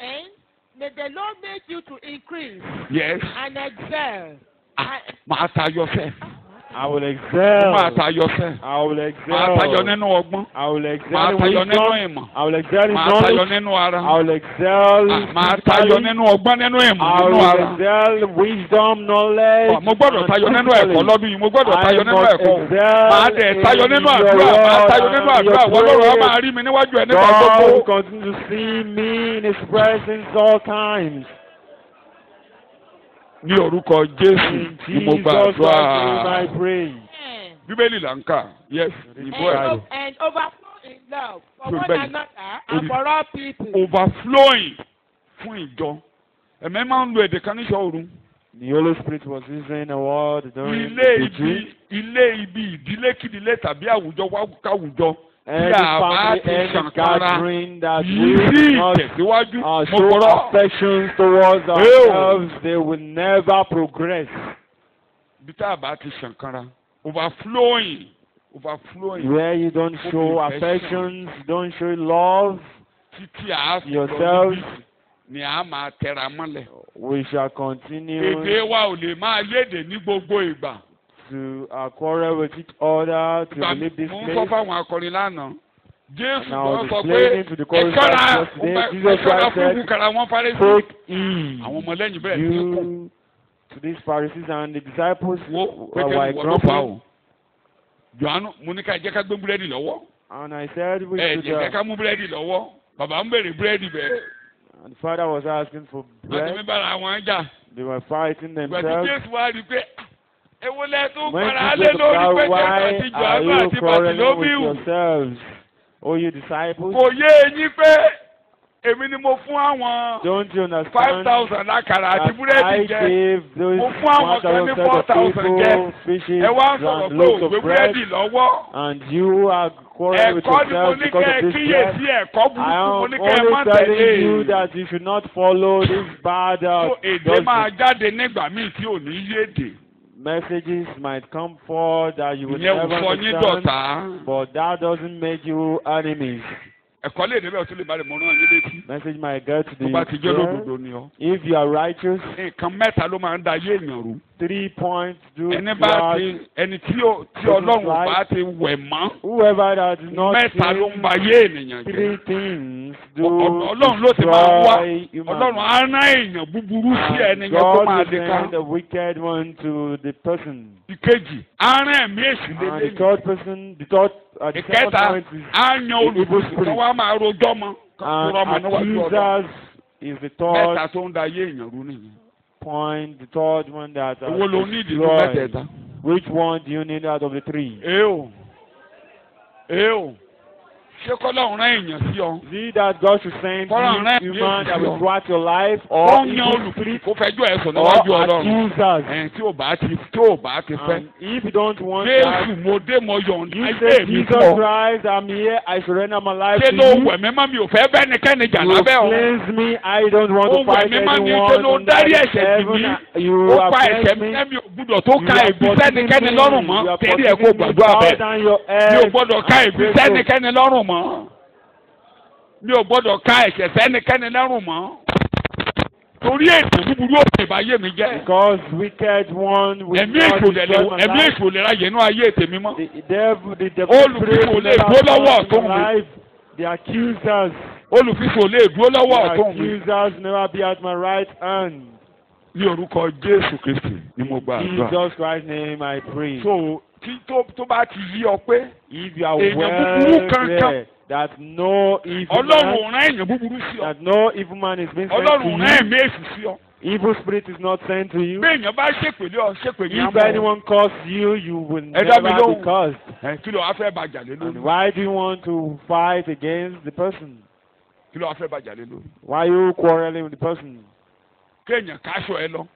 And may the Lord make you to increase Yes. and excel. Màá tayọ fẹ́. I will excel. Màá tayọ fẹ́. I will Màá tayọ excel. nínú ọgbọ́n. I will excel Màá in tayọ nínú wisdom. ìmọ̀. I will excel in Màá tayọ knowledge. nínú ara. I will excel Màá tayọ physically. nínú ọgbọ́n nínú ìmọ̀ I nínú will ara. excel in wisdom, knowledge. Mo gbọ́dọ̀ tayọ and nínú ẹ̀kọ́ physically. lọ́dún yìí. Mo gbọ́dọ̀ I tayọ nínú must ẹ̀kọ́. excel Màá dẹ̀ tayọ in nínú your àdúrà. Màá word tayọ nínú and your àdúrà. Wọ́n lọ́rọ̀ á prayer. máa rí mi níwájú ẹ̀ nígbà God will gbogbo. continue to see me in His presence all times. Ní orúkọ Jésù In ni mo Jesus' Christ's name gbàdúrà. I pray. And, Bíbélì là ń kà. Yes. Ìbò ẹ̀. and overflow in love for Good one belly. another and for all people. Overflowing fún ìjọ. Ẹ̀mẹ́ máa ń lo èdè kan níṣọ́ òru. The Holy Spirit was using a word during Ilé the ibi preaching. ilé ibi ìdílé kídílé tàbí àwùjọ káwùjọ. Any Tí a bá family, ti any ṣàǹkárá. gathering that Yìí will sí not ìtẹ̀síwájú. Mo show gbọ́dọ̀. affections towards ourselves, they will never progress. Bí tá a bá ti ṣàǹkárá. Overflowing. Overflowing. Where you don't show affections, don't show love, Títí a fi yourselves, ni a máa tẹra mọ́lẹ̀. we shall continue Èdè wa ò lè máa yéde ní gbogbo ìgbà. to quarrel with each other, to Ìgbà leave this mo ń sọ place. fáwọn akọrin lánàá. Jésù Now, lọ sọ pé explaining to the chorus ẹ̀ṣọ́ra yesterday, Jesus ẹ̀ṣọ́ra Christ fún said, ìbùkàrà wọn Fárísì. Take heed, Àwọn ọmọlẹ́yìn bẹ̀rẹ̀ sí í kù. you to these Pharisees and the disciples Wo were pété ìwọ ló fà grumbling. o. Jòhánù mo ní ká jẹ́ ká gbé búrẹ́dì lọ́wọ́. And I said, we Ẹ should jẹ́ ká mú búrẹ́dì lọ́wọ́. bàbá ń béèrè búrẹ́dì bẹ́ẹ̀. And the father was asking for Láti mi bread. bára àwọn jà. They were fighting Ìgbà tí themselves. Jésù wá rí i pé ewu lẹ tún When para lé Jesus lórí asked, Pétérù why àti are Jòhánù you àti quarreling with Bàtílómíù. yourselves, O you disciples? Kò yé eyín pé èmi ni mo fún àwọn Don't you understand 5,000 lákàrà àti that I búrẹ́dì jẹ. gave those Mo fún àwọn kan ní 4,000 people jẹ. fishes Ẹ wá ń sọ̀rọ̀ and pé loaves ògbé of bread, búrẹ́dì lọ́wọ́. and you are quarreling with Ẹ̀kọ́ ni mo yourselves ní because kẹ́ ẹ of this kíyèsí bread. ẹ̀kọ́ I burúkú mo am ní kẹ́ ẹ má only telling you tẹ̀lé. that you should not follow this bad So èdè dogma. máa jáde nígbà míì tí ò ní yéèdè. Messages might come forth that you will Ìyẹn ò never sọ yín understand, dọ̀tá. but that doesn't make you enemies. Ẹ̀kọ́ lè débẹ̀ tó lè má lè mọ náà yín létí. Message might get to Tó bá ti jẹ́ the lódodo ni ọ́. if you are righteous. Nǹkan mẹ́ta ló máa ń da ayé èèyàn rú. 3 points do Ẹni bá ti ẹni tí Ọlọ́run bá ti wẹ̀ mọ́. whoever that is not Mẹ́ta ló ń seen, ba ayé ènìyàn 3 jẹ́. things do Ọlọ́run ló ti máa wá. destroy human Ọlọ́run á rán èèyàn búburú sí ẹni and yẹn kó God máa will lè ká. send a wicked one to the person. Ìkejì, á rán ẹ̀mí èṣù And the lélẹ́yìn. third person, the second Ìkẹta, point is á yan olùkọ́ kan wá máa rojọ́ mọ́. and accusers is the Mẹ́ta third tó ń da ayé èèyàn rú nìyẹn. point, the third one that Owó ló ní ìdìbò destroyed. mẹ́tẹ̀ẹ̀ta. Which one do you need out of the 3? Ṣé kọ́lọ́run rán èèyàn sí ọ? Is it that God should send Kọ́lọ́run rán you ẹ̀mí human that èṣù sí will ọ? thwart your life, Ó or yan evil olùkọ́ spirit, kó fẹjọ́ ẹ̀sùn or níwájú Ọlọ́run. accusers? Tí ò bá ti fẹ́. And if you don't want Jésù that, mo dé mo yọ̀ǹda you ayé say, mi Jesus fún ọ. Christ, I'm here, I surrender my life Ṣé to ló you. wẹ̀ mí mọ́ mi ò fẹ́ bẹ́ẹ̀ nìkẹ́ni jà You lábẹ́ ọ? cleanse me, I don't want Ó to wẹ̀ fight mí mọ́ mi anyone ṣe ló under dárí the ẹ̀ṣẹ̀ jì heaven. mí. You Ó have pa cleansed ẹ̀ṣẹ̀ mi me. lẹ́mi ò gbúdọ̀ tó You ka are ìbí forgiving sẹ́nikẹ́ni me. lọ́rùn You mọ́. are Tẹ́lẹ̀ ẹ̀ kó forgiving me gbàdúrà more bẹ́ẹ̀. than your Mi ò head. gbọ́dọ̀ ká ìbí And pray so. sẹ́nikẹ́ni lọ́rùn mọ́. Mi ò gbọ́dọ̀ ká ẹ̀ṣẹ̀ sẹ́nikẹ́ni lọ́rùn mọ́. Torí ètò búburú òkè ìbáyé mi jẹ́. Because wicked one will Ẹ̀mí not èṣù destroy my ẹ̀mí life. èṣù ò lè ráyè inú ayé tèmi mọ́. The devil Olùfisùn spirit ò will lè never dúró lọ́wọ́ come ọ̀tún to mi. life. The accusers, Olùfisùn ò lè dúró lọ́wọ́ the ọ̀tún mi. accusers never be at my right hand. Ní orúkọ Jésù Kristi ni mo gba In àdúrà. Jesus Christ's name I pray. So tó bá ti yí ọ pé If you are èèyàn well búburú kankan. clear that no evil Ọlọ́run man, ò rán èèyàn búburú sí ọ. that no evil man is being sent Ọlọ́run to ò rán you, ẹ̀mí èṣù sí ọ. evil spirit is not sent to you. Bí èèyàn bá ṣèpèlé ọ ṣèpèlé If àmọ́. anyone curse you, you will Ẹ dá mi never be lóhùn. cursed. Kí ló wá fẹ́ bàjà lé And lórí? why do you want to fight against the person? Kí ló wá fẹ́ bàjà lé lórí? Why are you quarreling with the person? Kéèyàn káṣọ ẹ lọ.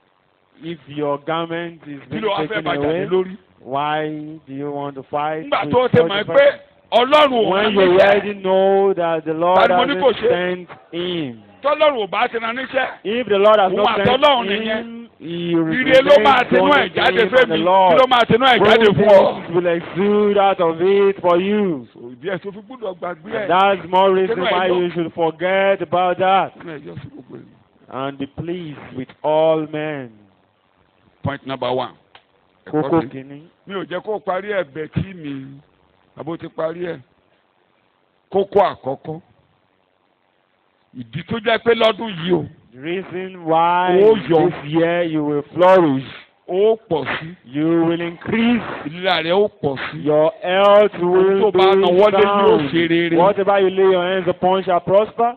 If your garment is Kí being ló wá fẹ́ taken bàjà lé away, lórí? why do you want to fight? Nígbà with tó ti such mọ̀ a pé person? Ọlọ́run ò When rán you níṣẹ́. already know that the Lord Tani mo ní kò hasn't ṣe? sent him. Tọ́lọ́run ò bá ti rán níṣẹ́. If the Lord has Òun not àtọ́lọ́run sent nìyẹn. him, he Ire ló máa remains tinú ẹ̀ only jáde him fún and the mi. Kí Lord. ló máa tinú ẹ̀ jáde Good fún ọ? things will exude out of it for you. Òbí ẹ̀ tó fi gbúdọ̀ gbàgbé ẹ̀. And that's more reason Tinú ẹ̀ why lọ. you should forget about that Tinú ẹ̀ yọ sí gbogbo ẹ̀. and be pleased with all men. Point number 1. Kókó kìíní. Mi ò jẹ́ kó parí ẹ̀bẹ̀ tí mi àbó ti parí ẹ̀. Kókó àkọ́kọ́. Ìdí tó jẹ́ pé lọ́dún yìí o. The reason why Ó yọ. this year you will flourish, Ó pọ̀ sí. you will increase, Ìlera rẹ̀ ó pọ̀ sí. your health will Tó bá nawọ́ lé yóò ṣe be rere. sound. Whatever you lay your hands upon shall prosper.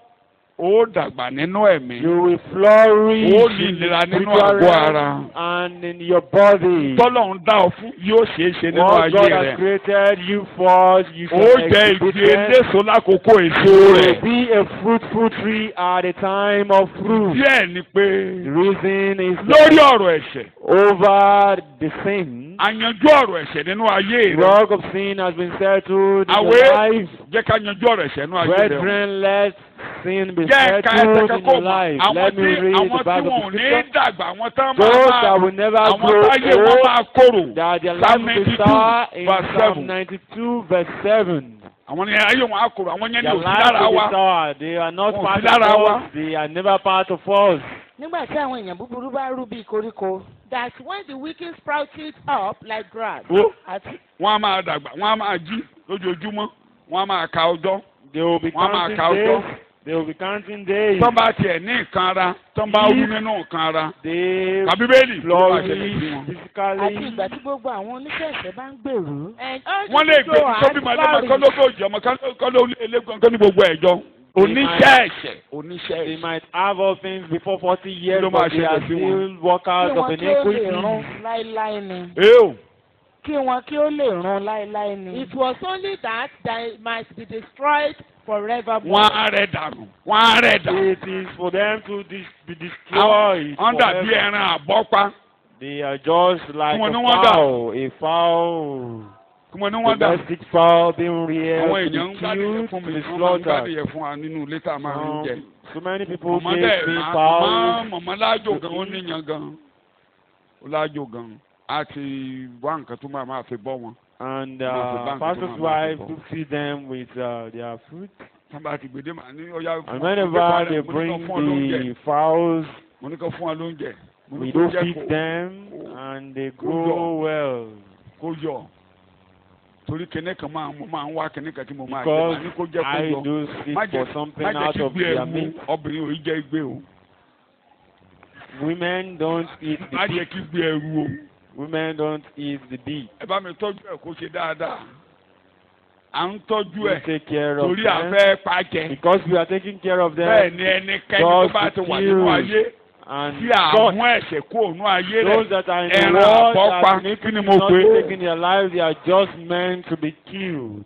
Ó dàgbà nínú ẹ̀mí. You will flourish Ó ní in ìlera the nínú spiritual àgọ́ realm ara. and in your body. Tọ́lọ́run dá ọ fún yóò ṣeé ṣe nínú What ayé God has rẹ̀. created you for, you Ó shall jẹ́ exhibit igi them. eléso lákòókò èso You rẹ̀. will be a fruitful tree at the time of fruit. Díẹ̀ ni pé The reason is lórí ọ̀rọ̀ ẹ̀ṣẹ̀. over the sin. Àyànjú ọ̀rọ̀ ẹ̀ṣẹ̀ nínú ayé The rẹ̀. work of sin has been settled in Àwé your life. jẹ́ ká yanjú ọ̀rọ̀ ẹ̀ṣẹ̀ nínú ayé rẹ̀. Brethren, let sin be Jẹ́ ẹ̀ka ẹsẹ̀ settled in kankan your mọ̀. life. Àwọn Let me tí read àwọn the tí Bible wọn ò ní scripture. dàgbà àwọn tán Those that máa will never àwọn grow táyé wọn old, máa kóró. that their life Psalm will be 92 sour in verse Psalm 7. 92 verse 7. Àwọn ni ayé wọn á kóró. Àwọn yẹn ní Their òsì life lára will be wa. sour. They are not Wọn ò part sí lára of wa. us. They are never part of us. Nígbà tí àwọn èèyàn búburú bá rú bíi koríko. That when the wicked sprouted up like grass, Wo Àti wọ́n á máa dàgbà, wọ́n á máa jí lójoojúmọ́, wọ́n á máa ka ọjọ́. They will be Wọ́n á máa counting ka ọjọ́. days. They will be counting days. Tọ́ bá tiẹ̀ ní nǹkan ara, tọ́ bá wú nínú nǹkan ara. They Kà Bíbélì ló máa ṣẹlẹ̀ flourish sí wọn. àti physically. ìgbà tí gbogbo àwọn oníṣẹ̀ṣẹ̀ bá ń gbèrú. and all Wọ́n lè the gbé Joab tó bímọ ẹlẹ́mọ flourished. kọ́lógójì ọmọ kọ́ló elégbọn kọ́ ní gbogbo ẹ̀jọ́. oníṣẹ́ ẹ̀ṣẹ̀ They might have all things before 40 years, Ló but máa they are ṣẹlẹ̀ sí wọn. still workers kí of wọn kí ó lè run iniquity. láéláé ni. eo kí wọn kí ó lè run láéláé ni. It was only that they might be destroyed forevermore. wọ́n á rẹ̀ dànù wọ́n á rẹ̀ dànù. It is for them to be destroyed. wọ́n dàbí forever. ẹran àbọ́pa They are just like Kí wọ́n ní a wọ́n dà? fowl, kí wọ́n ní wọ́n dà. domestic fowl being reared àwọn to be èèyàn ń gbádìyẹ killed, fún to mi be wọ́n máa ń slaughtered. gbádìyẹ fún wa nínú ilé tá a máa ń jẹ. So many people mọ̀mọ́ make dẹ̀ me fowls. mọ̀mọ́ lájò gan ó níyan gan ó lájò gan á ti wá nǹkan tó máa fi bọ́ wọn. And Bank pastor's of wife Mama to feed them with their food. wọ́n bá ti gbèdé màá ní ọ̀yá And whenever they bring the fowls, mo ní kó fún wọn lóúnjẹ. mo we ní kó do jẹ́ feed them and they grow well. kó yọ torí kẹ́nẹ́ kan mo máa ń wá kẹ́nẹ́ kan tí mo máa jẹ Because màá ní kó jẹ́ kó I yọ. do seek for something out of gbé their ẹmu meat. obìnrin ò í jẹ́ igbe o. Women don't eat the má jẹ́ beef. kí gbé ẹrú o. Women don't eat the beef. ẹ bá mi tọ́jú ẹ̀ kó ṣe dáadáa. à ń tọ́jú We ẹ̀ take care of torí them. àfẹ́ pàjẹ́. Because we are taking care of bẹ́ẹ̀ them. ni ẹnikẹ́ni tó bá ti wà nínú ayé And tí àmú ẹ̀ṣẹ̀ kó ònú ayé those rẹ̀ that are in the ẹran world àbọ́pa that kí ni is mo not pè é. taking their lives, they are just meant to be killed,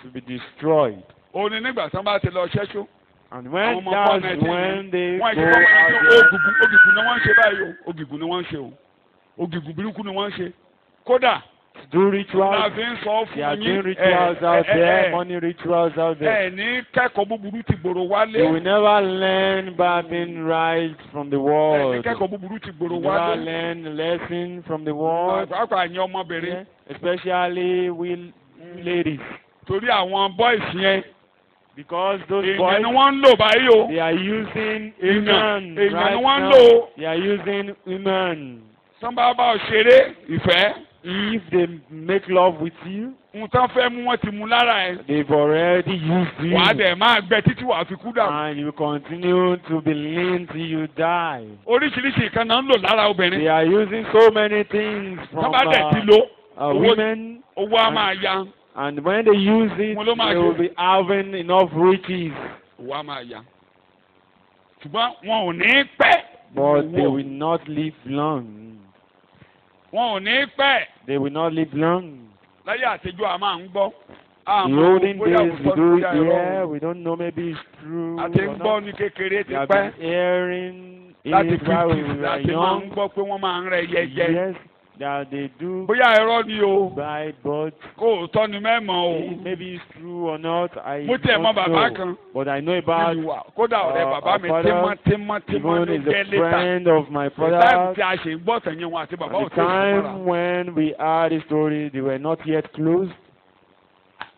to be destroyed. òun ni nígbà tí wọ́n bá ti lọ ṣẹ́ṣó. And àwọn when ọmọ that's fọ́ọ̀nù when they wọ́n go ṣe fọ́ọ̀mù out ẹ̀ṣẹ̀ ògìgùn ni wọ́n ń ṣe báyìí o ògìgùn ni wọ́n ń ṣe o ògìgùn burúkú ni wọ́n ń ṣe kódà to do rituals, náà fi ń sọ they are fún doing yín rituals out there, money rituals out there. ẹ ní kẹ́kọ̀ọ́ búburú ti gbòòrò wálé You will never learn bad thing right from the ẹ ní world. kẹ́kọ̀ọ́ búburú ti You gbòòrò will never wálé learn a lesson from the world, pàápàá ẹ̀yin ọmọbìnrin especially we ladies. torí àwọn boys yẹn Because those èèyàn boys, ni wọ́n ń lò báyìí o they are using èèyàn women ni right wọ́n ń now. lò o They are using women. sọ́nbà bá ọ ṣeré ìfẹ́ If they make love with you, nǹkan fẹ́ mú wọn ti mú lára ẹ̀ they've already used you. wàá dẹ̀ máa gbẹ títí wàá fi kú dànù. And you continue to be lean till you die. oríṣiríṣi nǹkan náà ń lò lára obìnrin They are using so many things from sọ́nbà dẹ̀ ti lò women. owó á máa ya And when they use it, Mo ló máa they will ṣe. be having enough riches. owó á máa ya ṣùgbọ́n wọn ò ní pẹ́ But they will not live long. wọn ò ní pẹ́ They will not live long. láyé àtijọ́ a máa ń gbọ́ The àmọ́ olden bóyá days, we òótọ́ do it bóyá irọ́ here. We don't know, maybe it's true àti ń or gbọ́ not. ní kékeré ti We have pẹ́ been hearing láti it while we 50s were láti máa ń young. gbọ́ pé wọ́n máa ń rẹ yẹjẹ Yes, that they do bóyá irọ́ ni o buy, but kó òótọ́ ni mẹ́mọ̀ o maybe it's true or not. I mo tiẹ̀ mọ don't bàbá know. kan But I know about nílùú wa kódà ọ̀rẹ́ bàbá mi our father, tímọ́tímọ́ even ló is jẹ́ a létà friend of my táìmù father. tí a ṣe ń gbọ́ tẹ̀yìn wọn àti bàbá At ò the tó ìṣúná time when we heard the story, they were not yet closed.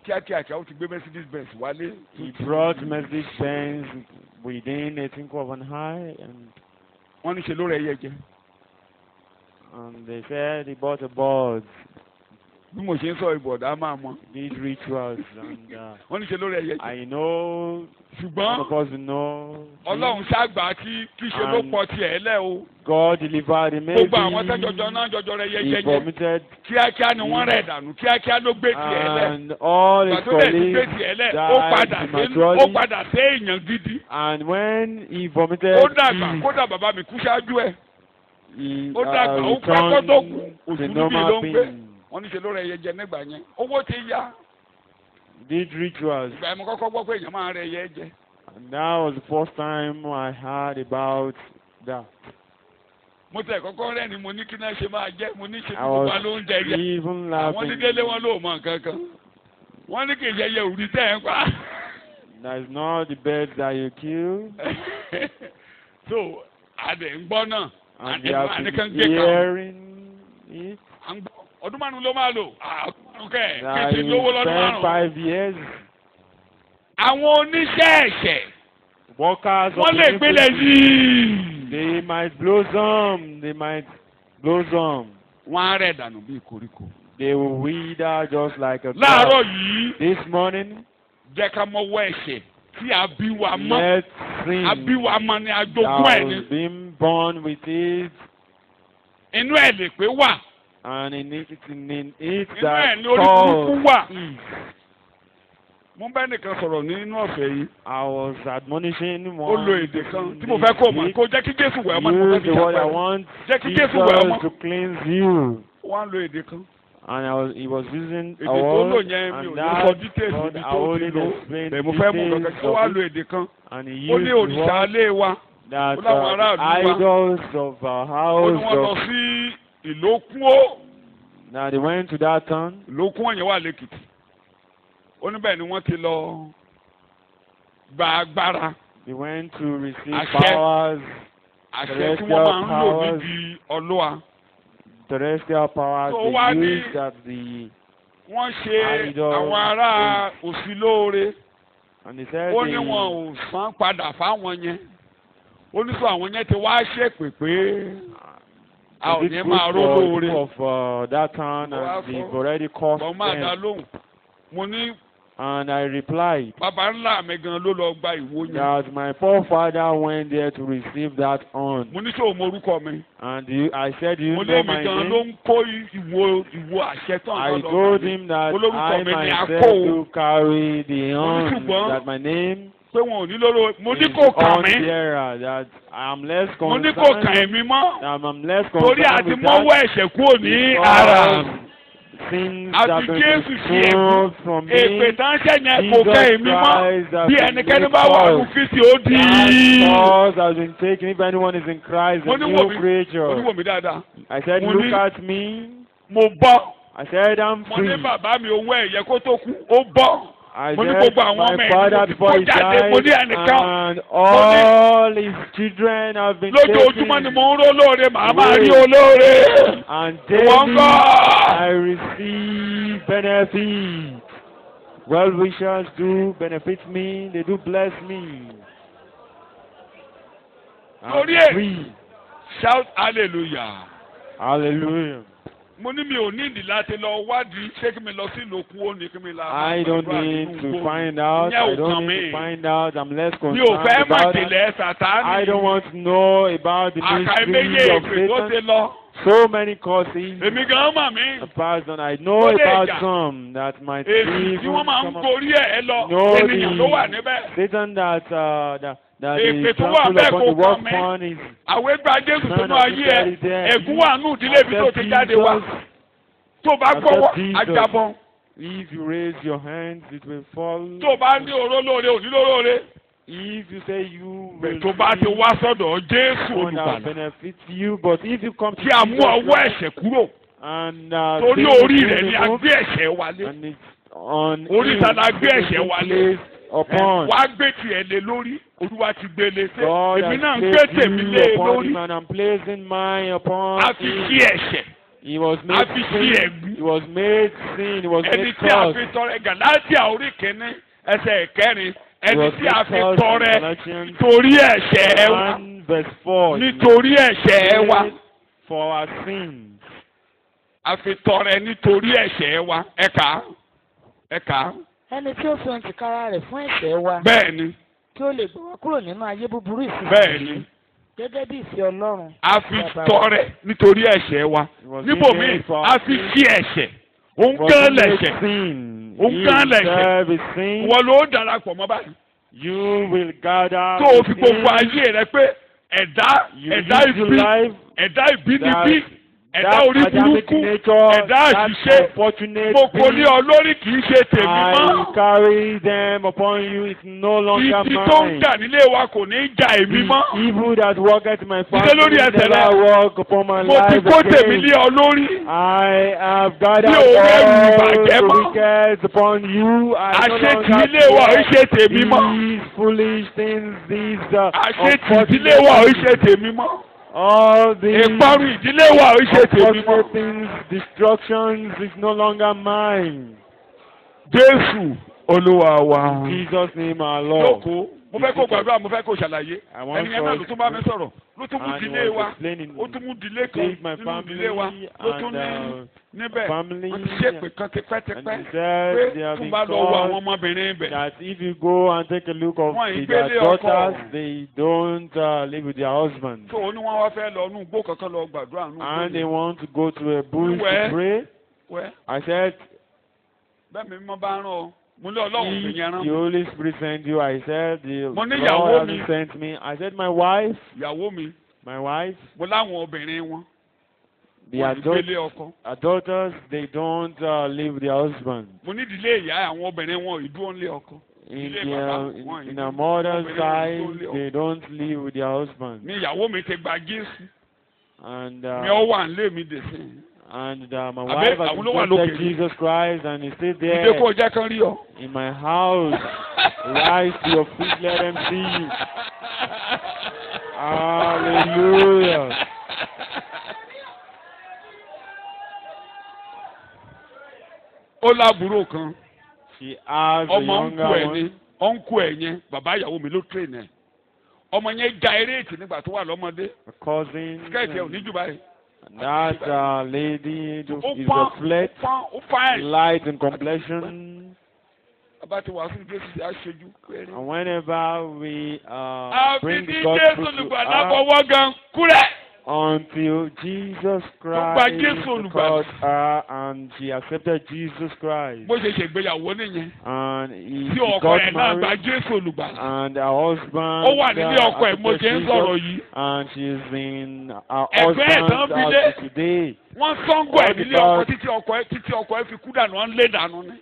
kíákíá ó ti gbé Mercedes Benz wálé. He brought Mercedes Benz within a twinkle of an eye, and wọ́n ní ṣe ló rẹ̀ yẹjẹ. they said he bought a bird, bí mo ṣe ń sọ ìbọ̀dá máa mọ. did rituals, and wọ́n ní ṣe ló rẹ̀ yẹjẹ. I know some ṣùgbọ́n of us know ọlọ́run ṣàgbà kí ṣe ló pọ̀ tiẹ̀ lẹ̀ o. God delivered him. Maybe gbogbo àwọn tẹ́jọjọ náà jọjọ rẹ̀ he yẹjẹ vomited, kíákíá ni wọ́n rẹ̀ dànù kíákíá ló gbé tiẹ̀ lẹ̀. and all his Ìgbà tó dẹ̀ ti gbé colleagues tiẹ̀ lẹ̀ died ó prematurely. padà sí èèyàn gidi. And when he vomited, ó dàgbà kódà bàbá mi kú ṣáájú ẹ̀. he ó dàgbà ó pẹ́ kó tó kú returned òṣù to níbi ló normal ń gbé. being. wọ́n ní ṣe ló rẹ̀ yẹjẹ nígbà yẹn owó ti yá. Did rituals. ìgbà yẹn mo kọ́kọ́ gbọ́ pé èèyàn máa rẹ̀ yẹ jẹ. And that was the first time I heard about that. mo tẹ̀ kọ́kọ́ rẹ̀ ni mo ní kí náà ṣe máa jẹ́ mo ní ṣe I gbogbo wa was ló ń jẹ yẹ. even àwọn ní délé laughing. wọn ló mọ nǹkan kan. wọ́n ní kì í yẹyẹ òrí tẹ̀ ń pa. That is not the bird that you kill. so àdè ń gbọ́ náà. And you have to àníkan be gbé kan. hearing it. à ń gbọ́ ọdún márùn-ún ló máa lò. àkùkẹ́ That kéde you lówó lọ́dún spend márùn-ún. 5 years. àwọn oníṣẹ́ ẹ̀ṣẹ̀ Workers of wọ́n lè gbélé iniquity, yìí. they might blossom. They might blossom. wọ́n á rẹ̀ dànù bíi koríko. They will wither just like a láàárọ̀ grass. yìí This morning, jẹ́ ká mọ́wọ́ ẹ̀ṣẹ̀ tí a bí wa mọ́. let's sing. a bí wa mọ́ ni a That jogún ẹ̀ ni. was being born with it, inú ẹ̀ lè pé wà. and in it inú ẹ̀ that ní orí burúkú cause wà. is. mo bá ẹnìkan sọ̀rọ̀ nínú ọ̀sẹ̀ yìí. I was admonishing ó one. lo èdè kan tí mo fẹ́ kó mọ̀ kó jẹ́ kí Jésù wẹ̀ ọmọ tí mo fẹ́ Use fi the word I ṣàpẹẹrẹ. want Jẹ́ kí Jésù wẹ̀ ọmọ. Jesus to cleanse you. wọ́n á lo èdè kan. And he was using a èdè tó lò word, yẹn mi ò and ní that sọ details word ibi I tó ti only lò. explained bẹ́ẹ̀ mo fẹ́ mú details kankan kí wọ́n á of lo it. èdè kan. And he ó used ní the òrìṣà word alé wa. that ó láwọn aráàlú wa. idols of our ó ní house, wọ́n lọ sí ìlókun ó. now they went to that town. ìlókun ọ̀yẹ́ wà lẹ́kìtì. ó ní bẹ́ẹ̀ ni wọ́n ti lọ gba agbára. They went to receive Àṣẹ. powers, àṣẹ tí wọ́n máa ń lò níbi ọlọ́wà. terrestrial powers So wá they ní- used at the, wọ́n ṣe Idol. àwọn ará òsì lóore. and they said ó ní wọn ò san padà fáwọn yẹn. ó ní sọ àwọn yẹn ti wá ṣèpè pé a ò ní máa ró lóore. of that town, Wá and they've fọ́. already caused bọ́n máa dá them. lóhùn. mo ní And I replied bàbá ńlá mi gan ló lọ gba ìwo yẹn. that my forefather went there to receive that honor. mo ní sọ mo orúkọ mi. And I said, you mo know ní my èmi gan ló name? ń kó ìwo àṣẹ tán I lọ́dọ̀ told mi. him that Olórúkọ I mi ni myself Akó. to carry the honor, ṣùgbọ́n- that my name pé wọn ò ní lóró. mo ní is kò kàn mí. unbearer, that I am less mo ní kò kàn concerned. èmi mọ́. I'm less torí concerned àti with mọ́wọ́ that. ẹ̀ṣẹ̀ kúrò ní ara. Because sins Àti that have been Jésù ṣe removed from me. èpè tán ṣẹ̀yìn kò kẹ́ èmi mọ́. bí ẹnikẹ́ni bá wà ní Kristi ó di. That cause has been taken. If anyone is in Christ, mo a ní wò new mí creature. mi dáadáa. I said, mo look ní- at me. mo bọ́. I said, I'm mo ní free. bàbá mi owó ẹ̀yẹ kó tó kú ó bọ́. I mo ní said, gbogbo àwọn ọmọ my ẹ̀ father ní before he kó jáde mo ní died, ẹnìkan. and all his children have been lójoojúmọ́ ni taken. mo ń ró lóore màá máa rí olóore. And Wọ́n daily gbọ́. I receive benefits. Well wishers do benefit me, they do bless me. Torí I'm ẹ̀. free. Shout hallelujah. Hallelujah. mo ní mi ò ní ìdí láti lọ wádìí ṣé kí mi lọ sí ìlòkù ó ní kí mi la. I don't need to find out. Ìyẹn ò I don't kàn need mí. to find out. I'm less mi ò fẹ́ concerned mọ̀ about that. ìjìnlẹ̀ Sátánì. I don't want to know about the àkàìméyè mystery of èpè tó ti Satan. lọ. So many causes. èmi gan mọ̀ mí. A person I know Ó lè about jà. some that might èsì even tí wọ́n máa ń come up. gorí ẹ̀ lọ. No, ènìyàn tó wà níbẹ̀. Satan that Èpè is tó wà trampled bẹ́ẹ̀ upon kò the work kàn mí. upon is àwọn ẹgbẹ́ Jésù none sínú of ayé it that ẹ̀ is there. ègún wà nù ìdílé ibi tó ti jáde wá. tó bá Accept gbọ́wọ́ Jesus. ajábọ̀. If you raise your hands, it will fall. tó bá ní oró lóore òní lóore. If you say you will tó bá ti wá sọ́dọ̀ Jésù one that olùgbàlà. benefits you, but if you come to tí a mú ọwọ́ ẹ̀ṣẹ̀ kúrò. and torí sin orí is rẹ̀ ni a removed, gbé ẹ̀ṣẹ̀ wálé. and it's on Orí him ta la gbé it is ẹ̀ṣẹ̀ wálé. placed upon. wàá gbé tiẹ̀ lé lórí Olúwa ti gbé lé sé. God èmi has náà ń gbé placed tèmi you lé upon lórí. him, and I'm placing mine upon a fi him. sí ẹ̀ṣẹ̀. He was a made fi sí sin. ẹ̀gún. He was made sin. He was ẹni made tí a curse. fi tọrẹ Gálátíà orí kìíní ẹsẹ̀ ìkẹrin He ẹni was tí a made fi curse in tọrẹ Galatians nítorí ẹ̀ṣẹ̀ ẹ wa 1 verse 4. nítorí ẹ̀ṣẹ̀ ẹ wa For our sins. a fi tọrẹ nítorí ẹ̀ṣẹ̀ ẹ wa ẹ̀ka ẹni tí ó fi ohun tìkára rẹ̀ fún ẹ̀ṣẹ̀ wa bẹ́ẹ̀ ni kí ó lè gbé wa kúrò nínú ayé búburú ìsìn bẹ́ẹ̀ ni gẹ́gẹ́ bí ìfẹ́ Ọlọ́run. a fi tọrẹ nítorí ẹ̀ṣẹ̀ wa níbòmí a fi sí ẹ̀ṣẹ̀ òun Was kán made lẹ̀ṣẹ̀ sin. Òun He kán lẹ̀ṣẹ̀. himself is sin. wọ́n ló darapọ̀ mọ́ báyìí You will gather tó o fi with gbogbo him. ayé rẹ pé ẹ̀dá You ẹ̀dá live your ibi life. ẹ̀dá ìbínibí ẹ̀dá That orí Adamic burúkú nature, ẹ̀dá that àṣìṣe unfortunate mo kò ní being, ọ lórí kì í ṣe tèmi I mọ́ carry them upon you. It's no longer ibi tó ń mine. jà nílé wa kò ní í jà èmi mọ́ The evil that worketh my Dídé lórí family ẹsẹ̀ never rẹ. work upon my mo ti life kó tèmi lé again. ọ lórí I have gathered Mi ò rẹ́rù all ìbàjẹ́ the mọ́. wicked upon you. I no àṣetì longer ilé wa ò í ṣe tèmi mọ́ these foolish things, these àṣetì ìdílé wa ò í ṣe tèmi mọ́ all these ìparun ìdílé wa ò í ṣe tèmi mọ́. unfortunate things, destructions is no longer mine. Jésù Olúwa wa. In Jesus' name, our Lord. lóko mo fẹ́ kó gbàdúrà mo fẹ́ kó ṣàlàyé I want ẹnìyẹn náà ló tún bá mi sọ̀rọ̀ ló tún mú And he ìdílé was wa explaining ó tún mú ìdílé kan Take my nínú ìdílé wa family ló tún ní and níbẹ̀ family, wọ́n ti ṣépè kan and tipẹ́tipẹ́ he said pé they have tún been bá lọ wo àwọn called ọmọbìnrin ibẹ̀ that if you go and take a look of Wọ́n their ìgbélé ọkọ. daughters, they don't live with their husbands. tó o ní wọ́n wá fẹ́ lọ nú igbó kankan lọ gbàdúrà nú And they igbó want to go to a bush Where? to pray. wẹ́ I said, bẹ́ẹ̀ mi mọ́ bá rán ọ mo ní Ọlọ́run fi yẹn rán The mi. Holy Spirit sent you. I said, the Mo ní Lord ìyàwó hasn't mi. sent me. I said, my wife. Ìyàwó mi My wife. mo láwọn obìnrin wọn. The Wọ́n ti gbélé ọkọ. daughters, they don't leave their husband. Mo ní ìdílé ìyá àwọn obìnrin wọn ìdúró ńlé ọkọ. In Ilé their, bàbá wọn in a mother's obìnrin wọn side, ìdúró ńlé ọkọ. they don't live with their husband. Ní ìyàwó mi ti gba Jésù. And Mi ọ wà nílé mi dè sí. my Abe, wife has àwọn ló wà accepted lókè. Jesus Christ and is still Ìdè there kó jẹ́ kán rí ọ. in my house. Rise to your feet, let them see you. Hallelujah. Ó lábúrò kan. She has a Ọmọ younger ńkù ẹ̀ one. ni. Ọ̀nkù ẹ̀ yẹn. Bàbá ìyàwó mi ló train ẹ̀. Ọmọ yẹn ja eré ètì nígbà tó wà lọ́mọdé. A cousin. Skẹ́ẹ̀tì ẹ̀ ò ní jù báyìí. That lady is Ó a pọ́n flat, ó fine. light in complexion. Bàbá ti wàásù Jésù ti aṣojú péré. And whenever we Àfi bring ní God's Jésù truth to olùgbàlà her, fọwọ́ gan kúrẹ́. until Jesus gba Christ Jésù olùgbàlà. called her and she accepted Jesus Christ. Bó ṣe ṣègbéyàwó nìyẹn. And Tí he ọkọ got ẹ̀ náà gba married. Jésù olùgbàlà. And her husband Ó wà nílé ọkọ ẹ̀ mo ṣe ń sọ̀rọ̀ yìí. and she's in her Ẹgbẹ́ ẹ̀ tán husband's fi lé. house today. Wọ́n sọ́ngọ̀ ẹ̀ nílé ọkọ títí ọkọ ẹ̀ fi kú dànù wọ́n lé dànù ni.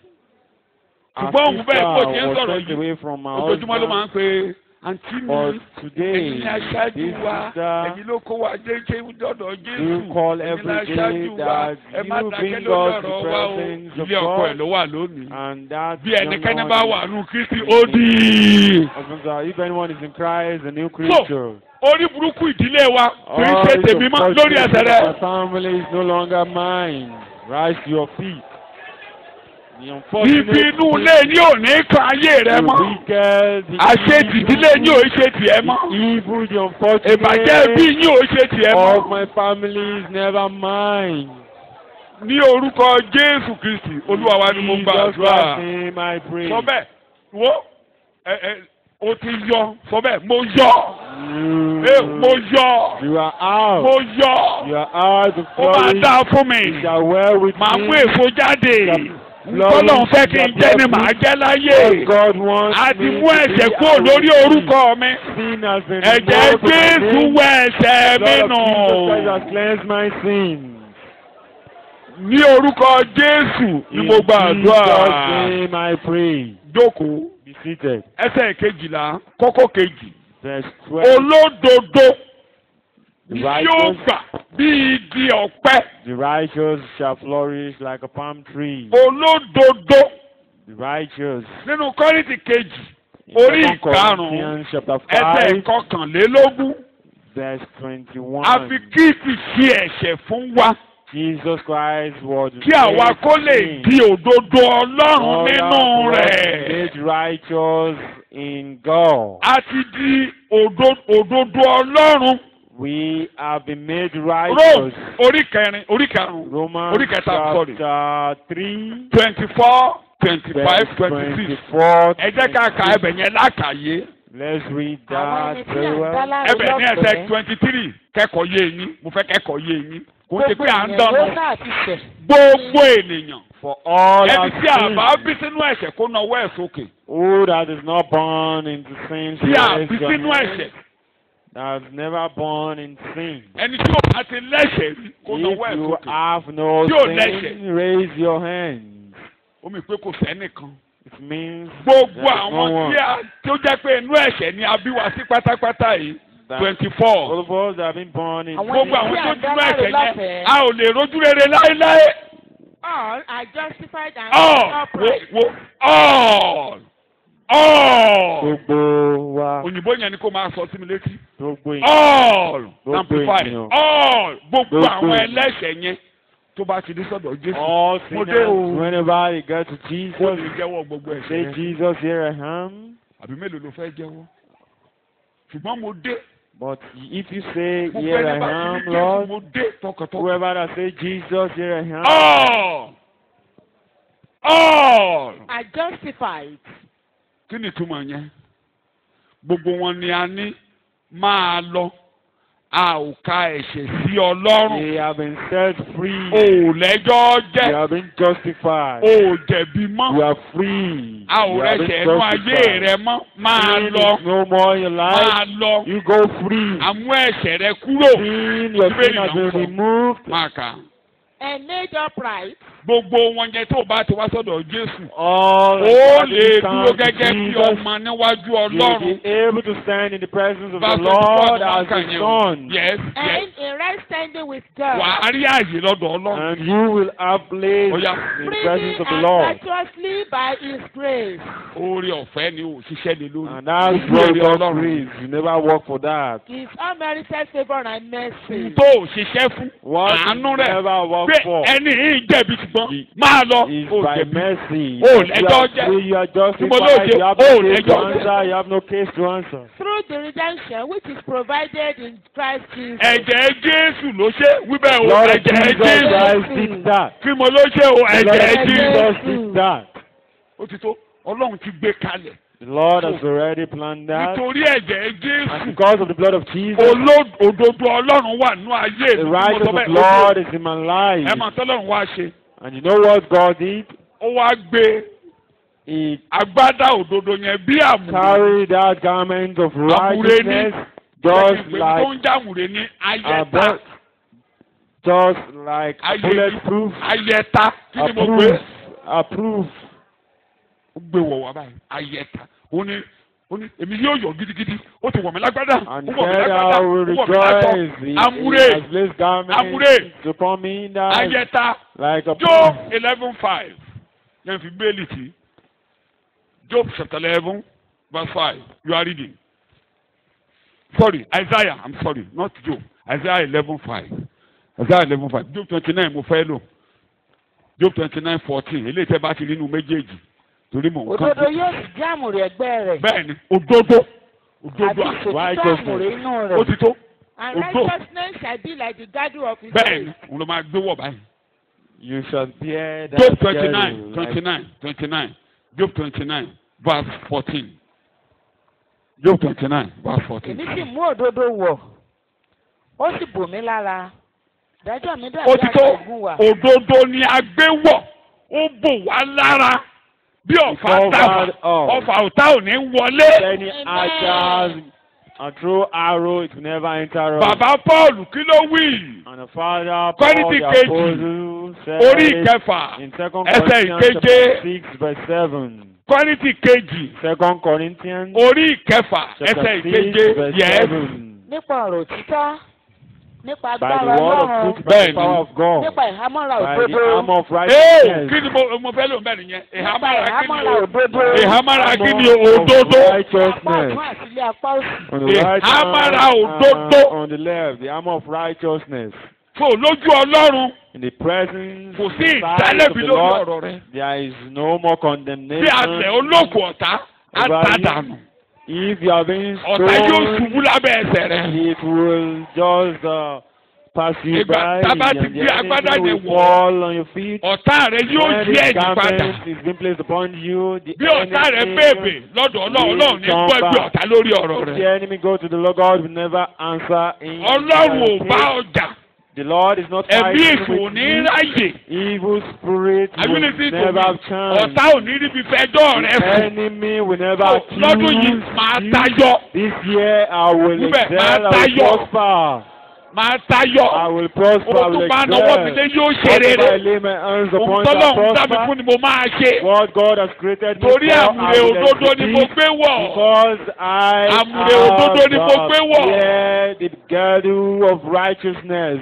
Her Ṣùgbọ́n òun bẹ́ẹ̀ bó ṣe ń sister was sọ̀rọ̀ sent yìí. away from her Ojoojúmọ́ ló máa husband. ń pe àǹtí But mi. today, Ẹ̀yin ni aṣáájú this wa. sister, Ẹ̀yin ló kó wa dé ṣé dọ́dọ̀ Jésù. you call Ẹ̀yin ni every day aṣáájú wa. that Ẹ má you dákẹ́ bring lórí God to ọ̀rọ̀ the wa o. presence of Ilé ọkọ ẹ̀ God. ló wà lónìí. And that Bí ẹnikẹ́ni young bá one wà is- nù Kristi ó dì. If anyone is in Christ, a new creature. Orí burúkú ìdílé wa kì í All ṣe tèmi mọ́ lórí ẹsẹ̀ rẹ. our family is no longer mine. Rise to your feet. The Ibi inú ilé ní òní kan ayé rẹ mọ́. Àṣetì ìdílé ní òní ṣe tiẹ̀ mọ́. Evil, the unfortunate Ìbàjẹ́ bí ní òní ṣe tiẹ̀ of mọ́. my family is never mine. Ní orúkọ Jésù Kristi, Olúwa wa ni mo In Jesus gbàdúrà. Christ's name I pray. Sọ bẹ́ẹ̀, wo o ti yọ, sọ bẹ́ẹ̀, mo yọ, mo yọ, You are out. mo yọ, You are out to ó máa flourish. dáa fún You mi. shall well with Màá me. mú èso jáde. Tọ́lọ́run fẹ́ kí n jẹ́ ni màá jẹ́ láyé. God wants A ti me mú to ẹ̀ṣẹ̀ be kúrò out lórí with orúkọ mi. Sin has been Ẹ̀jẹ̀ removed from my Jésù name. wẹ̀ ẹ̀ṣẹ̀ mi Blood of Jesus Christ nù. has cleansed my sins. Ní orúkọ Jésù ni mo In gbàdúrà. Jesus' name I pray. Jókòó. Be seated. Ẹsẹ̀ kejìlá, kókó kejì. Verse 12. Olódodo The yóò righteous, gbà bí igi ọ̀pẹ. the righteous shall flourish like a palm tree. Olódodo The righteous. nínú Kọ́ríńtì kejì In orí 2 ìkarùn-ún Corinthians chapter ẹsẹ̀ 5, ìkọkànlélógún. verse 21. Àfi kí ti ṣe ẹ̀ṣẹ̀ fún wa Jesus Christ was kí àwa kó lè made di òdodo Ọlọ́run all nínú of us rẹ̀. made righteous in God. A ti di òdodo Ọlọ́run. We have been made Rome righteous. orí karùn-ún Romans orí kẹta sorry chapter 3, 24, 25, verse 26. 24. Ẹ jẹ́ ká ka ẹbẹ̀ yẹn lákàyé. Let's read Àwọn that ẹni tí very à ń dá well. láre Ẹbẹ̀ ní ẹsẹ̀ lọ́fẹ̀ẹ́. 23 kẹ́kọ̀ọ́ yé yín. Mo fẹ́ kẹ́kọ̀ọ́ yé yín. Kò ṣe Gbogbo pé à ń ènìyàn dáná. ló náà ti ṣẹ̀. Gbogbo ènìyàn. For all Ẹni have tí a bá sinned. bí sínú ẹ̀ṣẹ̀ kó nawọ́ ẹ̀ sókè. Who that is not born into sin, Tí a raise bí your sínú hand. ẹ̀ṣẹ̀. That is never born in sin. Ẹni tí ó bá ti lẹ́ṣẹ̀ rí kó nawọ́ ẹ̀ If you sókè. have no Tí ò sin, lẹ́ṣẹ̀. raise your hands. Ó mì pé kò sẹ́nìkan. It means Gbogbo there is no àwọn one. tí ó jẹ́ pé inú ẹ̀ṣẹ̀ ni a bí wa sí pátápátá yìí. That 24. all of us that have been born in Àwọn Gbogbo sin. àwọn tí tó à ń dá dúró láre ẹ̀ṣẹ̀ yẹn lọ́fẹ̀ẹ́. a ò lè rojú rere láéláé. All are justified and All upright. wo all Gbogbo wa, òyìnbó yẹn ni kó máa sọ sí mi létí. gbogbo yín. All Gbogbo amplify ènìyàn. all gbogbo Gbogbo àwọn ènìyàn. ẹlẹ́ṣẹ̀ yẹn tó bá ti dé sọ́dọ̀ Jésù. All Mo dé sinners, o. whenever they get to Kó Jesus, lè jẹ́wọ́ gbogbo say, ẹ̀ṣẹ̀ yẹn. Jesus, here I am. Àbí mélòó ló fẹ́ jẹ́wọ́? Ṣùgbọ́n mo dé. But if you say, Mo here fẹ́ I nígbà tí am, Jésù Lord, mo dé tọkàntọkàn. whoever that say, Jesus, here I am, All Are justified. kí ni ìtumọ̀ yẹn? Gbogbo wọn ni a ní máa lọ a ò ka ẹ̀ṣẹ̀ sí ọlọ́run. They have been set free. O ò lẹ́jọ́ They jẹ́. have been justified. O ò jẹ̀bi You mọ́. are free. A ò You have been rẹ̀ṣẹ̀ ẹnu ayé justified. rẹ mọ́. Máa Sin lọ. is no more in your life. Máa lọ. You go free. Àmú ẹ̀ṣẹ̀ rẹ kúrò. Sin, your sin has been removed. Máa kà. And made upright. Gbogbo wọn yẹn tó bá ti wá sọ́dọ̀ Jésù. All Ó that lè come dúró to gẹ́gẹ́ bí Jesus, ọmọ níwájú you'll Ọlọ́run. be able to stand in the presence of the Verse Lord 24 as kan a yẹn o. son. Yes, yes. And in right standing with God. Wà á rí àyè lọ́dọ̀ Ọlọ́run. And you will have place Oh, yeah. in the Freely presence of the and Lord. virtuously by His grace. Oore ọ̀fẹ́ ni ò ṣiṣẹ́ lé lórí. And that's Ojú what èrè God Ọlọ́run. prays. You never work for that. His unmerited favor and mercy. Tó ò ṣiṣẹ́ fún. What you Àánú rẹ̀. never work Pé for ẹni yìí jẹ̀bi ṣùgbọ́n máa lọ. is Ó by jẹ̀bi. mercy. Oh, You lẹ́jọ́ are jẹ́. free, you are Tí mo justified. lóde, You have oh, no case to lẹ́jọ́ jẹ́. answer. You have no case to answer. Through the redemption which is provided in Christ Jesus. Ẹ̀jẹ̀ Jésù ló ṣe wíbẹ̀ o. Lord Ẹ̀jẹ̀ Jesus Jésù. Christ did that. Kí mo ló ṣe o. Lord Ẹ̀jẹ̀ Jésù. Jesus did that. Ó ti tó. Ọlọ́run ti gbé kalẹ̀. The Lord has already planned that. Nítorí ẹ̀jẹ̀ And Jésù. because of the blood of Jesus, Òdodo Ọlọ́run wà nínú ayé the mi. righteousness of the Lord is in my life. Ẹ mà tọ́lọ́run wá ṣe. And you know what God did? Ó wá gbé He agbádá òdodo yẹn bí àmúre. carried that garment of righteousness just Tó like ń jàmùrè ní a ayẹta. bullet, just like a bulletproof, Ayẹta. Kí ni mo gbé? approve. Ó gbé wọ̀ wá báyìí. Ayẹta. Ó ní èmi yóò yọ̀ gidigidi. Ó ti wọ̀ mí lágbádá. And Ó wọ̀ mí said, lágbádá. I will Ó wọ̀ mí lágbádá. rejoice. He Amúre. has placed garments Amúre. upon me that Ayẹta. like a Job proof. 11:5. Yẹn fi bẹ́ẹ̀lì tì. Job chapter 11 verse 5. You are reading. Sorry, Isaiah. I'm sorry, not Job. Isaiah 11:5. Isaiah 11:5. Job 29 mo fẹ́ lò. Job 29:14. Eléyìí tẹ́ bá ti rí inú méjèèjì. Torí mò ń kàn. Òdodo yóò sì jẹ́ àmùrè ẹgbẹ́ rẹ̀. Bẹ́ẹ̀ni, òdodo. Òdodo Àti ìṣòtítọ́ àmùrè inú ó rẹ̀. ti tó. And Odo. righteousness shall be like the girdle of his Bẹ́ẹ̀ni, waist. òun ló máa gbé wọ̀ báyìí. You shall bear that Job girdle 29. Job 29 verse 14. Job 29 verse 14. Èmi sì mú òdodo wọ̀, ó sì bò mí lára. Ìdájọ́ mi dàbí Ó ti tó. àtẹ̀gùn wà. Òdodo ni a gbé wọ̀, ó bò wá lára. Bí ọ̀fà tàfà, ọ̀fà ọ̀tá ò ní wọlé. Any archers and throw arrow, it will never enter us. Bàbá Paul kí ló wí? And the Father, Kọ́ríńtì Paul the kejì, Apostle, said Orí it ìkẹfà, in 2 ẹsẹ̀ Corinthians ìkeje. chapter 6 verse 7. Kọ́ríńtì kejì, 2 Corinthians orí ìkẹfà, chapter ẹsẹ̀ 6 ìkeje. verse Yes. 7. Nípa ọ̀rọ̀ òtítọ́, nípa By agbára the word of Ọlọ́run, truth, by the Bẹ́ẹ̀ni. power of God, nípa ìhámọ́ra by the òdodo, arm of Ee, righteousness, kí ni mo fẹ́ lò bẹ́ẹ̀ nìyẹn? nípa Ìhámọ́ra kí ni ìhámọ́ra o? òdodo, Ìhámọ́ra kí ni armor of òdodo? apá righteousness. ọ̀tún àti ilé apá òsì. On the right Ìhámọ́ra hand òdodo. and on the left, the armor of righteousness. Fò lójú Ọlọ́run, In the presence kò sí sight of ìdálẹ́bi the lórí Lord, ọ̀rọ̀ rẹ. there is no more Bí condemnation. àtẹ̀ olókùn ọ̀tá, á ta dànù. If you are being Ọ̀tá yóò stoned, ṣubú lábẹ́ ẹsẹ̀ rẹ. it will just pass you Ìgbà by. tá a bá ti And the gbé agbádá enemy yẹn will wọ̀, fall on your feet. ọ̀tá rẹ yóò When yí this ẹ̀yìn padà. garment is being placed upon you, the Bí ọ̀tá rẹ enemy, bèbè lọ́dọ̀ Ọlọ́run ní gbọ́ ẹgbẹ́ ọ̀tá lórí ọ̀rọ̀ if rẹ. the enemy go to the Lord, God will never answer in Ọlọ́run ò his bá ọjà. The Lord is not Ẹ̀mí fighting èṣù ò with ní you. ráyè. Evil spirit Are you will listening to never me? have chance. Ọ̀tá ò ní ríbi fẹjọ́ rẹ The fún. enemy will never Lọ́dún yìí accuse máa you. tayọ. This year I will Níbẹ̀, excel, máa I will tayọ. prosper. Máa I tayọ. will prosper, I Ohun will tó bá náwó mi lé excel. yóò ṣe Whatever I rere. lay my hands Ohun upon tọ́lọ́run shall dá mi fún prosper. ni mo máa ṣe. What God has created me Torí for, I àmùrè will òdodo ni mo execute. gbé wọ̀. Because I Àmùrè òdodo ni mo gbé wọ̀. bear the girdle of righteousness.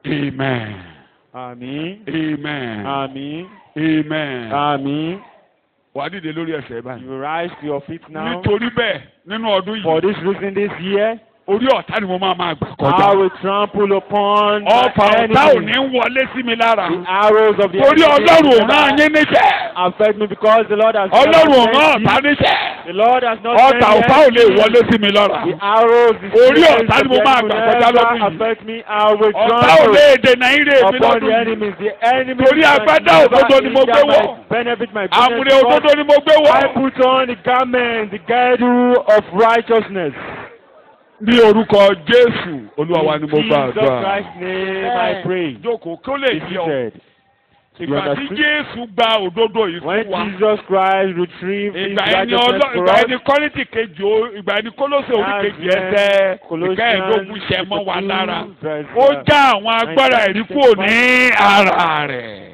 Amen. Àmín. Amen. Àmín. Amen. Àmín. Wà á dìde lórí ẹsẹ̀ báyìí. You rise to your feet now. Nítorí bẹ́ẹ̀ nínú ọdún For yìí, this reason this year, orí ọ̀tá ni mo máa gbà I kọjá. will trample upon Ọfà my ọ̀tá ò ní enemies. wọlé sí mi lára. The arrows of the Torí enemy Ọlọ́run ò will rán never yín níṣẹ́. affect me because the Lord has Ọlọ́run ò not rán sent ọ̀tá you. níṣẹ́. The Lord has not Ọ̀tá sent ọ̀tá ò lè you. wọlé sí mi lára. The arrows, the Orí snares ọ̀tá of ni mo the máa enemy gbà will kọjá lọ́dún never yìí. affect me. I will Ọ̀tá ò trample lè dènà ire mi upon lọ́dún the yìí. enemies. The enemy Torí can agbádá never òdodo ni mo hinder gbé my wọ̀. benefit, my Àmùrè goodness, òdodo because ni mo gbé I wọ̀. put on the garment, the girdle of righteousness. Ní orúkọ Jésù Olúwa wa ni mo In bá Jesus àdúrà. Christ's name I pray. Jókòó kó lè He yọ. said, Ìgbà tí Jésù gba òdodo yìí when fún wa. Jesus Christ retrieved his Ìgbà ẹni righteousness for ìgbà us, ẹni Kọ́ríńtì kejì ìgbà ẹni Kólósè orí kejì ẹsẹ̀ ìkẹẹ̀ẹ́dógún ṣẹ mọ́ wa lára. Ó já àwọn agbára ẹ̀rí kúrò ní ara rẹ̀.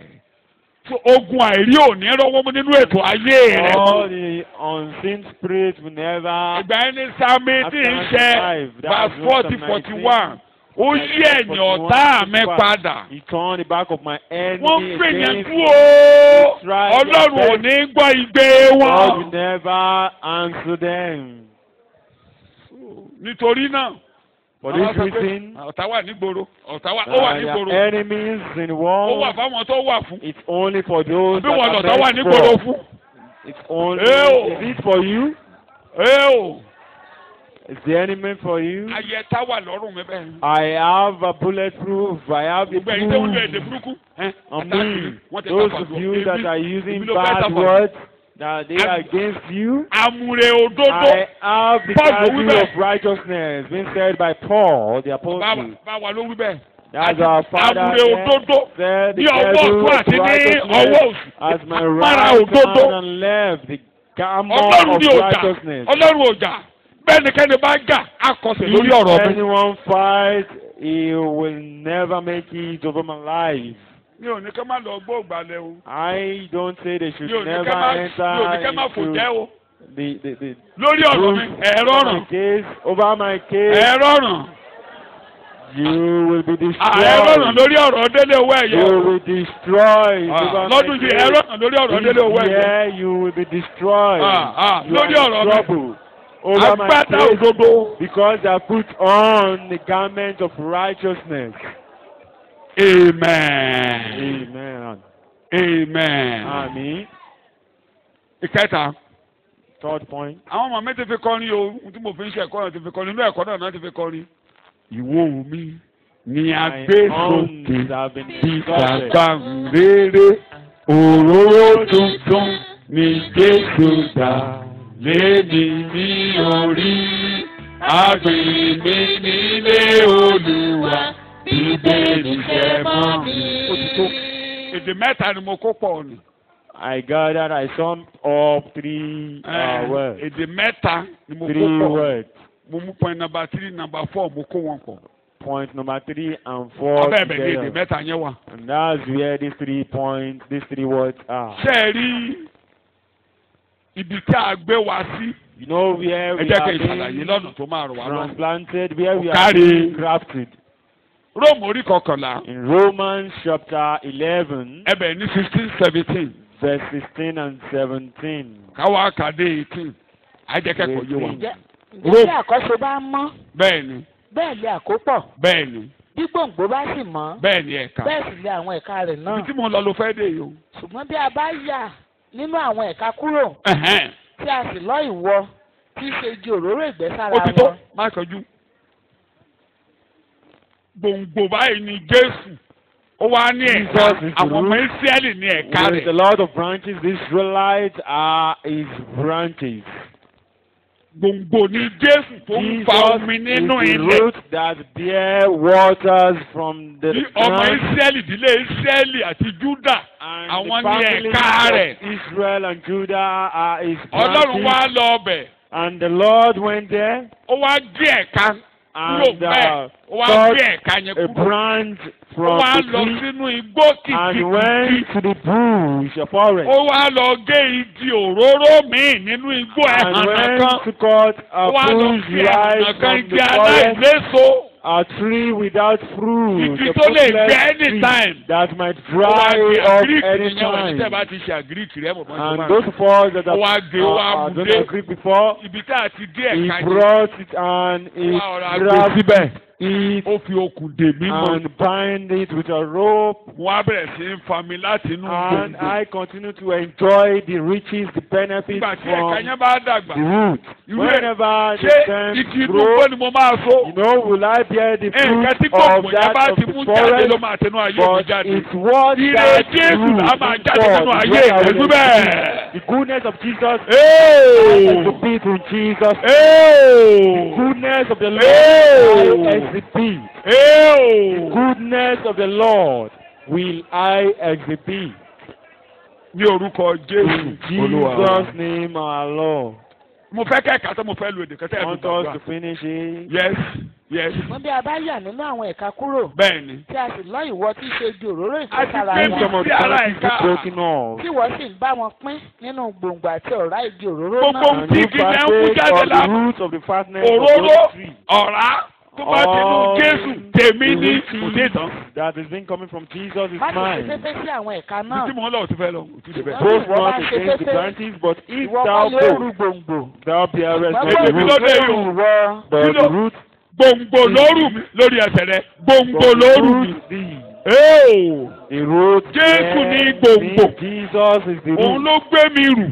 Ogun àìrí ò ní rọ́wọ́ mú nínú ètò ayé rẹ̀. all the unseen spirits will never. Ìgbà ẹni Psalm 18 ṣẹ verse 40-41. Ó yí ẹ̀yìn ọ̀tá mi padà. He turned the back of my enemy Wọ́n fèyàn against kú me. o. Ọlọ́run ò ní gbọ́ igbe God will wọn. never answer them. Nítorí náà. For this reason, Ọ̀tá wà nígboro. Ọ̀tá wà ó wà nígboro. their enemies in Ó war. wà fáwọn tó wà fún. It's only for those Bí wọn that lọ̀tá wà are nígboro meant for. fún. It's only. Ew. Is it for you? O. Is the enemy for you? Ayẹta wà lọ́rùn mi bẹ́ẹ̀. I have a bulletproof. I have the Gbogbo ẹ̀yin tó ń lo proof èdè burúkú. on Attack me. me. Wọ́n ti Those tàpá of jù. you that are using Èmi ló fẹ́ bad tàpá jù. words, that they are against you. Àmùrè òdodo. I have the Paul ló wí value bẹ́ẹ̀. of righteousness being said by Paul, the apostle. Báwa ló wí bẹ́ẹ̀. That's our Father Àmùrè there, òdodo. said the Ní ọwọ́ devil ọ̀tún àti ní ọwọ́ righteousness òsì. as my Agbára right òdodo. hand and left, the armor Ọlọ́run of ní ọjà. righteousness. Ọlọ́run ọjà. Bẹ́ẹ̀nikẹ́ni bá jà, á kọsẹ̀ lórí If ọ̀rọ̀ mi. anyone fight, he will never make it over my life. Mi ò ní ká má lọ gbọ́ ògbàlẹ̀ o. I don't say they should Mi ò ní never ká má fò jẹ́ enter o. into the Lórí ọ̀rọ̀ mi, ẹ̀rọ over ràn. my case, over my case. Ẹ̀rọ ràn. You will be Ẹ̀rọ destroyed. ràn lórí ọ̀rọ̀ délé owó ẹ̀yẹ. You will be destroyed. Over Lọ́dún yìí ẹ̀rọ ràn lórí ọ̀rọ̀ délé owó This ẹ̀yẹ. year you will be destroyed. You are Lórí in ọ̀rọ̀ mi. trouble. Over my Agbádá case, òdodo. because they put on the garment of righteousness. Amen. Amen. Amen. Àmín. Ìkẹta. Third point. Àwọn ọmọ mi ti fi kọrin o. Ohun tí mo fi ń ṣe ẹ̀kọ́ náà ti fi kọrin. Inú ẹ̀kọ́ náà ti fi kọrin. Ìwo mi ni a gbé sókè bí gbàgbà rere. Òróró tuntun ni Jésù dá. Lédi ní orí, agbègbè nílé Olúwa, Bíbélì ṣẹ mọ́ mi. Ó ti tó. Èdè mẹ́ta ni mo kó pọ̀ ni. I gathered, I summed up three words. Èdè mẹ́ta ni mo kó Three pọ̀. words. Mo mú point number 3, number 4, mo kó wọn pọ̀. Point number 3 and 4 Abẹ́ ẹ̀bẹ̀ ni èdè together. mẹ́ta yẹn wà. And that's where these 3 points, these 3 words are. Ṣé ẹ rí ibi tí a gbé wa sí? You know where Ẹ we jẹ́ are kí n ṣàlàyé being lọ́nà tó máa rọ̀ wá lọ́rùn. transplanted, where we are Kárí. being grafted. Róòmù orí kọkànlá. In Romans chapter 11, Ẹbẹ̀ ní 16-17. verse 16 and 17. Káwá kàdé 18. Àjẹkẹ́kọ̀ọ́ yé wa. Ǹjẹ́ bí àkọ́so bá mọ́, Bẹ́ẹ̀ ni, bẹ́ẹ̀ lé àkópọ̀. bẹ́ẹ̀ ni, Bí gbòǹgbò bá sì mọ́, bẹ́ẹ̀ ni ẹ̀ka. bẹ́ẹ̀ sì lé àwọn ẹ̀ka rẹ̀ náà. Ibi tí mo lọ ló fẹ́ dé yìí o. Ṣùgbọ́n bí a bá yà nínú àwọn ẹ̀ka kúrò, Ẹ̀hẹ́n. tí a sì lọ́ ìwọ tí í ṣe igi òróró ìgbẹ́sára Ó ti tó, wọn. má kọjú. Gbòǹgbò báyìí ni Jésù. Ó wá ní ẹ̀ka. Jesus is the Àwọn ọmọ root. Ísírẹ́lì ní ẹ̀ka With a rẹ̀. lot of branches, the Israelites are his branches. Gbòǹgbò ni Jésù tó ń fa Jesus omi is nínú the ilẹ̀. root that bear waters from the Bí ọmọ ground. Ísírẹ́lì, ìdílé Ísírẹ́lì àti Júdà. And Àwọn the ní families ẹ̀ka of rẹ̀. Israel and Judah are his Ọlọ́run wá branches. lọ ọbẹ̀. And the Lord went there Ó wá gé ẹ̀ka kúrò and bẹ́ẹ̀. Ó wá cut gé ẹ̀ka yẹn a kúrò. branch Ó from wá the lọ tree sínú igbó and kìkìkì. went to the bush, a forest, Ó wá lọ gé igi òróró míì nínú igbó and ẹ̀hànà went kan. to cut a Ó wá lọ bush fi ẹ̀hànà right kan from igi the forest, aláìléso. a tree without fruit, Igi a tó lè fruitless gbẹ tree anytime. that might Ó wá dry gé up àgíríkì any nìyẹn wọ̀ ní tẹ́ bá time. ti ṣe àgíríkì rẹ̀ mọ̀ And mọ́ those of us that Ó wá gé, ó wá mú don't dé. agree before, ibi tá a ti gé he ẹ̀ka yẹn. brought it and he Ó wá ọ̀rọ̀ àgbè grabbed síbẹ̀. it Ó fi okùn dè mí mọ́. and bind it with a rope. Wọ́n á bẹ̀rẹ̀ sí í fa mi láti inú And gbòǹgbò. I continue to enjoy the riches, the benefits Nígbà tí ẹ̀ka from yẹn bá dàgbà. the root. Irú ẹ̀ Whenever the ṣé stems igi inú grow, gbó ni mo máa so? you know, will I bear the fruit Nǹkan tí of gbòǹgbò yẹn bá that ti of mú the jáde ló forest? máa tẹnu ayé mi But jáde. it's what Ire that Jésù root á máa jáde brings nínú forth ayé is what I rẹ̀ will bẹ́ẹ̀. The goodness of Jesus. Hey! I exhibit in Jesus. The Hey! goodness of the Lord. Hey! I exhibit. The Hey! goodness of the Lord will I exhibit. Ní orúkọ In Jésù Olúwa wa. Jesus' name, our Lord. Mo fẹ́ kẹ́kọ̀ọ́ tó mo fẹ́ lu èdè kẹtẹ́ I ẹ̀dùn want us gbàgbà. to finish it. Yes, yes. Ṣùgbọ́n bí a bá yà nínú àwọn ẹ̀ka kúrò Bẹ́ẹ̀ni. tí a sì lọ ìwọ tí ṣe ju òróró A ti ìfẹ́sára gbé wọn Some of sí the ara branches ẹ̀ka. are broken off. tí wọ́n sì ń bá wọn pín nínú gbòǹgbò àti ọ̀rá igi òróró Gbogbo náà. And you Tí kìí ṣe ń kú partake jáde of the láàmú. roots of the fatness of Òróró those trees. ọ̀rá tó bá ti nú Jésù tèmi ní kò dé tán. That has been coming from Jesus is má ti ṣe mine. fẹ́fẹ́ sí àwọn ẹ̀ka Bí náà. tí mo ń lọ sí fẹ́ lọ, kò tí ì débẹ̀. Both Ìwọ bá not ṣe against the fẹ́fẹ́. branches, but if Ìwọ thou kọ́ ló rú go, gbòǹgbò. thou bearest Ṣùgbọ́n not the Èmi root, ló dé gbòǹgbò yìí o. ìwọ. but Kí ló- the root Gbòǹgbò lóru mi lórí ẹsẹ̀ rẹ̀. Gbòǹgbò from the lóru mi. root thee. Éèò! The root Jésù bear ní gbòǹgbò. me. Jesus is the Òun root. ló gbé mi rù.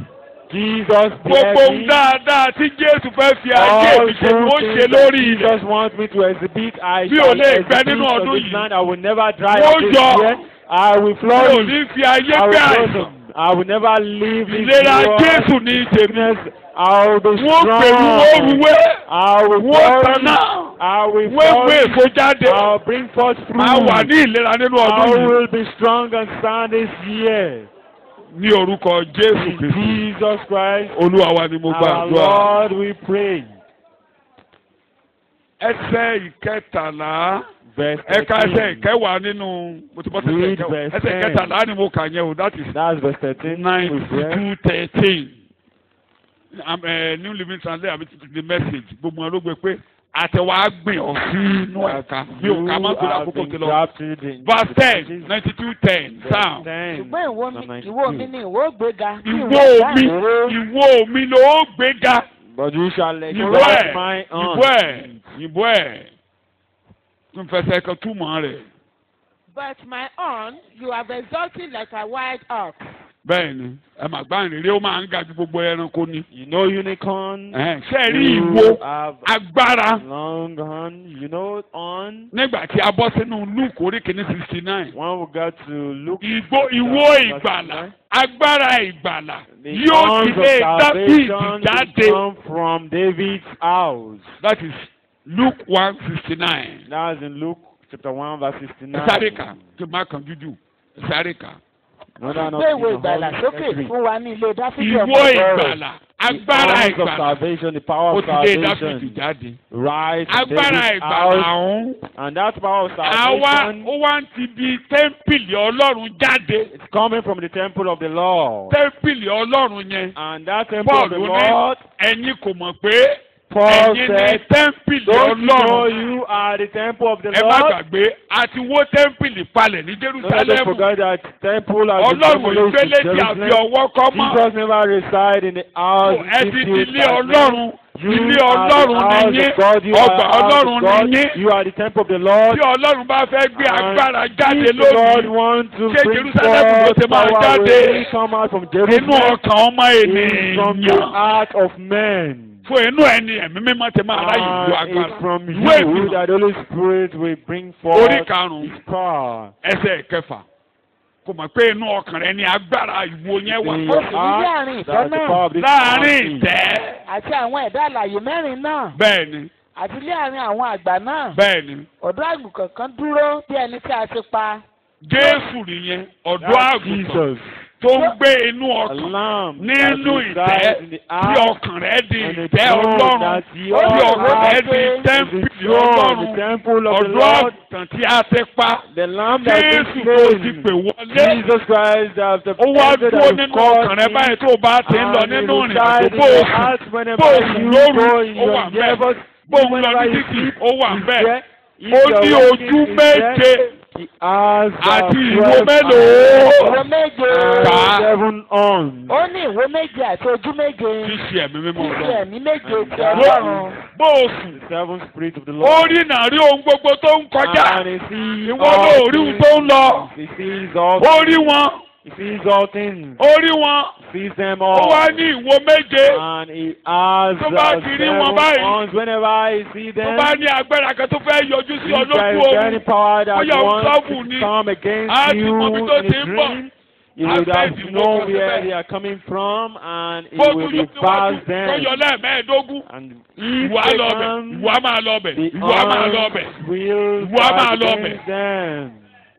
Jesus Gbogbo bear ohun me. dáadáa tí Jésù fẹ́ fi ayé All mi ṣe ó good ṣe things lórí that ilẹ̀. Jesus wants me to exhibit, I Bí o shall lè gbẹ exhibit nínú on ọdún this yìí. land. I will never dry Wọ́n up this yọ. year. I will Mi ò flourish. ní fi ayé I gbé will àìsàn. blossom. I will never leave this Ìlera world. Jésù ní tèmi. Sickness, I will be Wọ́n pèrú wọ́n strong. rúwé. I will Wọ́n flourish. tanná. I will Wọ́n gbé flourish. èso jáde. I will bring forth Máa wà fruit. ní ìlera nínú I ọdún yìí. will be strong and sound this year. Ní orúkọ Jésù In Kristi. Jesus Christ, Olúwa wa ni mo our gbàdúrà. Lord, we pray. Ẹsẹ̀ ìkẹtàlá. Verse Ẹ̀ka ẹsẹ̀ 13. ìkẹwàá nínú mo ti bọ́ sí Read ẹsẹ̀ verse ẹsẹ̀ 10. ìkẹtàlá ni mo kà yẹn o, that is That's verse 13. We read. 92:13. New Living Translation àbí the message gbogbo wọn ló gbé pé àtẹwà gbìn ọ sínú ẹ̀ka mi ò ká má You gbéra have àkókò been tí lọ. grafted in Verse the 10, branches. 92:10 Verse Psalm. 10, ṣùgbọ́n ìwọ mi ni ìwọ gbéga. tí ìwọ Ìwọ bá mi róró. ìwọ mi ló gbéga. But you shall Ìwọ exalt ẹ̀ my ìwọ own. ẹ̀ ìwọ ẹ̀ tún fẹsẹ̀ kan túmọ̀ rẹ̀. But my own, you have exalted like a wild ox. Bẹ́ẹ̀ni ẹ mà gbá ìrírí ó máa ń ga ju gbogbo ẹranko ni. You know unicorn. Ṣé ẹ rí You ìwo have agbára long horn. You know on. nígbà tí a bọ́ sínú Luke orí kìíní 69. When we got to look. Ìwo ìgbàlà agbára ìgbàlà The yóò ti horns of lé Dáfídì salvation jáde. come from David's house. That is Luke 1:69. That's in Luke chapter 1 verse 69. Sáré kà kí n má kàn jújù sáré kà. No, no, no, gbé ìwé no, ìgbàlà no, sókè no, fún wa ní ilé Dáfídì Ìwo ọmọ ọ̀rọ̀. ìgbàlà agbára The horns of ìgbàlà salvation, the power ó of ti lé Dáfídì salvation. jáde. Right. Agbára David's ìgbàlà house. ọ̀hún. And that power of Àwa salvation ó wá ń ti di tẹ́ḿpìlì Ọlọ́run jáde. is coming from the temple of the Lord. Tẹ́ḿpìlì Ọlọ́run yẹn. And that temple Paul of the ní Lord, ẹ̀yin kò mọ̀ pé Paul ẹ̀yin ní said, tẹ́ḿpìlì don't you know Ọlọ́run. you are the temple of the Ẹ má Lord? gbàgbé àti wó tẹ́ḿpìlì palẹ̀ ní Don't let us Jerusalem. forget that temple has been Ọlọ́run demolished in ìgbélé tí a fi Jerusalem. ọwọ́ kọ́ mọ́. Jesus never reside in the house. Ẹ ti di built ilé by men. Ọlọ́run. You Ilé are the Ọlọ́run house ni yín. of God. You are Ọgbà the house of Ọlọ́run God. ni yín. You are the temple of the Lord. Tí Ọlọ́run bá fẹ́ gbé agbára jáde If the Lord lónìí. wants to Ṣé bring Jerusalem ló forth ti máa power, jáde? will he come out from Inú Jerusalem? ọkàn ọmọ It's from the ènìyàn. heart of men. Fún inú ẹni ẹ̀mí mímọ́ ti máa ráyè lu And agbára. it's from Ìwé you ìfihàn that the Holy Spirit will bring orí forth karùn-ún His power. ẹsẹ̀ kẹfà. Kò mọ̀ pé inú ọkàn rẹ ni agbára ìwo yẹn wà. In Ó your sì ní heart, láàrin ìfẹ́ that's the náà. power of this Láàárín mountain. ìtẹ́. àti àwọn ẹ̀dá àlàyé mẹ́rin náà. Bẹ́ẹ̀ni àti láàrin àwọn àgbà náà. bẹ́ẹ̀ni. ọ̀dọ́ àgùntàn kan dúró bí ẹni tí a ti pa. Jésù nìyẹn ọ̀dọ́ That's àgùntàn Jesus. tó ń gbé inú A ọkàn. lamb Nínú that ìtẹ́ resides in the tí heart ọkàn rẹ di and the ìtẹ́ throne Ọlọ́run. that Tí your ọkàn rẹ heart di is the tẹ́ḿpìlì throne, the Ọlọ́run. temple of the Ọ̀dọ́ Lord, àgùntàn tí a ti pa. the lamb that is Jésù tó ti pè slain. wọlé. Jesus Christ that the Ó wá person dúró that nínú is called ọkàn rẹ in, báyìí tó o bá ti ń lọ and nínú he ìrìn àjò resides in bó o your sùn. heart whenever Bó o sùn you lóru, go in ó your wà ńbẹ̀. endeavors, Bó o ń lọ whenever ní you títì, sleep, ó wà he's ńbẹ̀. there. If Ó you are ní walking, ojú he's there. méje He has àti 12 ìwo mélòó. ìwo méje. and Kà á. 7 horns. ó ní ìwo méje àti ojú méje. Tí ṣe ẹ̀mí mímọ́ tí ṣe Ọlọ́run. ẹ̀mí méje ti And Ọlọ́run. Bó o sùn. The 7 spirits of the Ó Lord. rí nàrí ohun gbogbo tó ń kọjá. And he sees Ìwọ all ló rí ohun tó ń lọ. things. He sees all Ó rí things. wọn. He sees all things. Ó rí wọn. Sees them Ó all. wá ní ìwo méje. And he has Tó bá ti rí wọn 7 báyìí. horns. Whenever he sees Tó them, bá ní agbára kan tó fẹ́ yọjú sí ọ if there lójú is any oorun. power that Bóyá òun wants sọ́ọ̀bù to ni. come Á against ti you mọ ibi tó in ti a ń bọ̀. dream, He would have Abẹ́ẹ̀dì known wọ́n where kọ́ they are coming from, and he Bó will tún be yọ past níwájú tó yọ them. lẹ́ẹ̀mẹ́ẹ̀ẹ́dógún. And if Ìwà they lọ bẹ̀, come, ìwà máa lọ bẹ̀, the ìwà máa lọ bẹ̀. arms will Ìwà máa fight lọ bẹ̀. against them.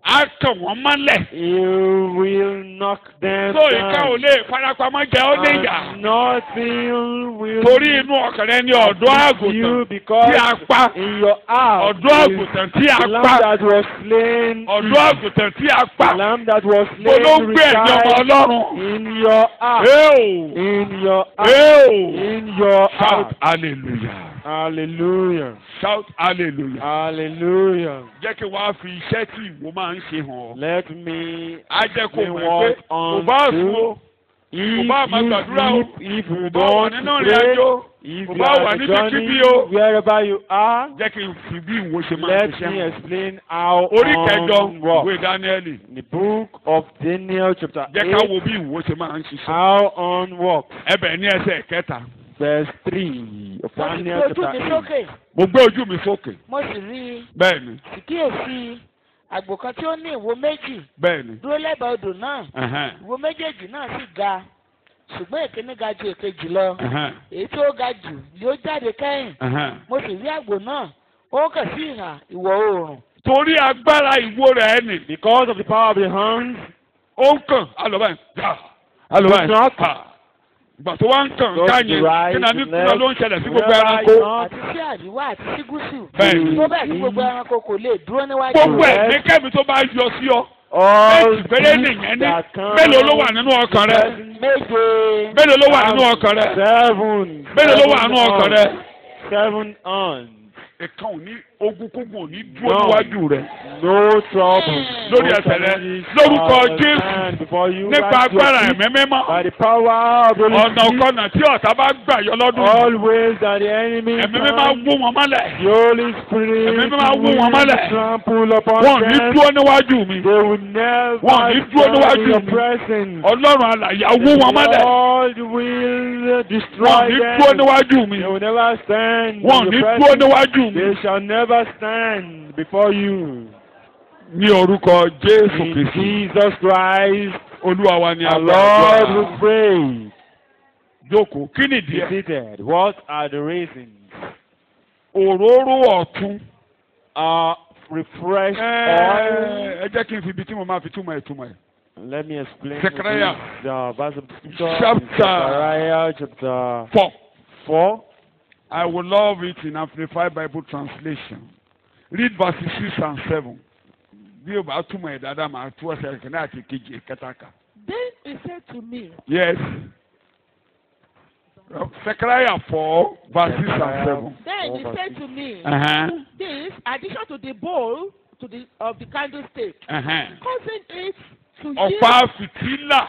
Á kàn wọ́n mọ́lẹ̀. You will knock them So ìka ò down. lè farapamọ́ jẹ ọ́ níyà. And nothing will Torí inú ọkàn rẹ ní ọ̀dọ́ afflict you àgùntàn because tí a pa. in your heart Ọ̀dọ́ is àgùntàn tí a the lamb pa. that was slain. Ọ̀dọ́ àgùntàn tí a pa. The lamb that was Mo ló slain gbé ẹ̀yìn ọmọ resides Ọlọ́run. in your heart. Eo! In your heart. Eo! In your Shout heart. hallelujah. Hallelujah. Shout hallelujah. Hallelujah. Jẹ́ kí wọ́n á fi iṣẹ́ tí ìwọ máa ń ṣe hàn ọ́. Let me Á jẹ́ kó explain mọ̀ pé what kò bá sùn o. if bá máa gbàdúrà o. you sleep, if you Kò bá wà don't nínú ìrìn pray, àjò. if Kò you bá are wà on a níbikíbi journey, o. wherever you are, Jẹ́ kí n fi bí ìwọ ṣe máa let ṣiṣẹ́ me hàn. explain how Orí kẹjọ on work. ìwé Dáníẹ́lì. In the book of Daniel chapter Jẹ́ ká 8, wo bí ìwọ ṣe máa ń ṣiṣẹ́. how on work. Ẹbẹ̀ ní ẹsẹ̀ kẹta. Verse 3 of Mo sì Daniel gbé ojú chapter mi 8. sókè. Mo gbé ojú mi sókè. Mo sì rí i. Bẹ́ẹ̀ni, Sì kíyèsí àgbò kan tí ó ní ìwo méjì bẹ́ẹ̀ni. dúró lẹ́bàá odò náà. Ẹ̀hẹ́n, Ìwo méjèèjì náà sì ga. Ṣùgbọ́n èkíní ga ju èkejì lọ. ẹ̀hẹ́n, Èyí tí ó ga jù ni ó jáde kẹ́yìn. ẹ̀hẹ́n. Mo sì rí àgbò náà. Ó kàn sí ìhà ìwọ̀ oòrùn. Torí agbára ìwo rẹ̀ nì. Because of the power of the hands, Ó ń kàn alọ́ báyìí. Yà, alọ́ báyìí. It's not. Ha. Ìgbà tó wá ń kàn Just káyẹn right, kí náà ní left, kúnlẹ̀ ló ń ṣẹlẹ̀ sí gbogbo right, ẹranko. not. Àti sí àríwá àti sí gúúsù. Bẹ́ẹ̀ni. Tó bẹ́ẹ̀ tí gbogbo ẹranko kò lè dúró níwájú Gbogbo rẹ̀. ẹ̀ ní kẹ́mi tó bá yọ sí ọ. All Méjì péré things nìyẹn ní. that come Mélòó ló wà nínú ọkàn rẹ? Méje. Mélòó ló wà nínú ọkàn rẹ? Seven. Mélòó ló wà nínú ọkàn rẹ? 7 on. Ìkan ò ní ogun kógun ò ní dúró níwájú rẹ. No trouble. Lórí No ẹsẹ̀ rẹ. challenges Lórúkọ shall Jésù. stand before you. Nípa Right to agbára your ẹ̀mí feet. mímọ́. By the power of the Holy Ọ̀nà Spirit, ọ̀kọ̀nà tí ọ̀tá bá gbà yọ lọ́dún yìí. all ways that the enemy Ẹ̀mí mímọ́ comes, wó wọn mọ́lẹ̀. the Holy Spirit Ẹ̀mí mímọ́ wó wọn will mọ́lẹ̀. trample upon Wọ́n ò ní them. dúró níwájú mi. They will never Wọ́n ò ní dúró stand níwájú in your mi. presence. Ọlọ́run alàyà wó wọn mọ́lẹ̀. Lord will Wọ́n ò destroy ní them. dúró níwájú mi. They will never stand Wọ́n ò in ní your dúró presence. níwájú mi. They shall never stand before you. Ní orúkọ Jésù In Kristi. Jesus Christ, Olúwa wa ni our Lord will àgbàdo. pray. Jókòó, kí ni Be díẹ̀? seated. What are the reasons? Òróró ọ̀tún. Refreshed oil. Ẹ jẹ́ kí n fi ibi tí mo máa fi túmọ̀ ẹ̀ túmọ̀ ẹ̀. Let me explain Zechariah. the verse of scripture. Chapter. In Zechariah chapter 4. 4. I will love it in Amplified Bible Translation. Read verses 6 and 7. Bí o bá túmọ̀ ẹ̀ dáadáa, màá tú ọ̀sẹ̀ kìíní àti kejì kẹtàkà. Then he said to me, Yes. Zechariah 4, verse 6 and 7. Then he said to me, Uh-huh. this addition to the bowl of the candlestick, Uh-huh. causing it to Ọ̀pá fìtílà.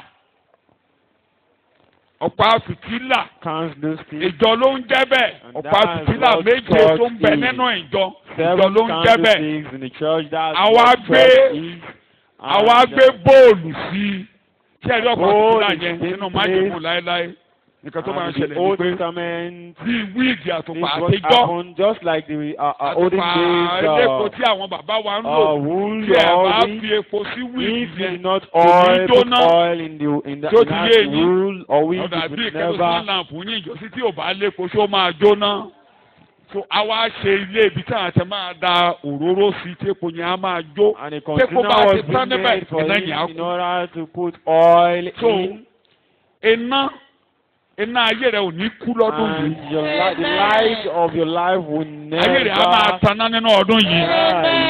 Ọ̀pá fìtílà. Candlestick. Ìjọ ló ń jẹ́ bẹ́ẹ̀. And Ọ̀pá that is fìtílà what méje church tó ń bẹ is. nínú ìjọ. Ìjọ Seven ló ń jẹ́ bẹ́ẹ̀. candlesticks in the church. That's Àwa what gbé- church is. Àwa And, gbé bóòlù sí i. Tí ẹ̀rí ọ̀pá Gold fìtílà is yẹn in nínú place. májèmú láéláé. Nǹkan tó máa ń and the ṣẹlẹ̀ ní Old pé Testament. bí wíìgì This àtùpà what àtijọ́. happened just like the olden Àtùpà days. elépo tí àwọn bàbá wa ń lò. Wool Tí ẹ bá or fi epo sí if wíìgì you yẹn. not kò ní oil, put jóná. oil in Tó ti that yé yín. wool or wheat, Ọ̀dà it bí would kerosene never. lamp yín ìjọsí tí ò bá lépo ṣó máa jóná. So àwa ṣe ilé ibi tí àwọn àti máa da òróró sí tí epo yẹn á máa jó. And a Tépo container bá was ti tán being níbẹ̀ made for iná it yẹn á in kú. order to put oil So in. iná ayé rẹ ò ní kú lọ́dún yìí. And the light of your life will Ayé rẹ á máa never. taná nínú ọdún yìí.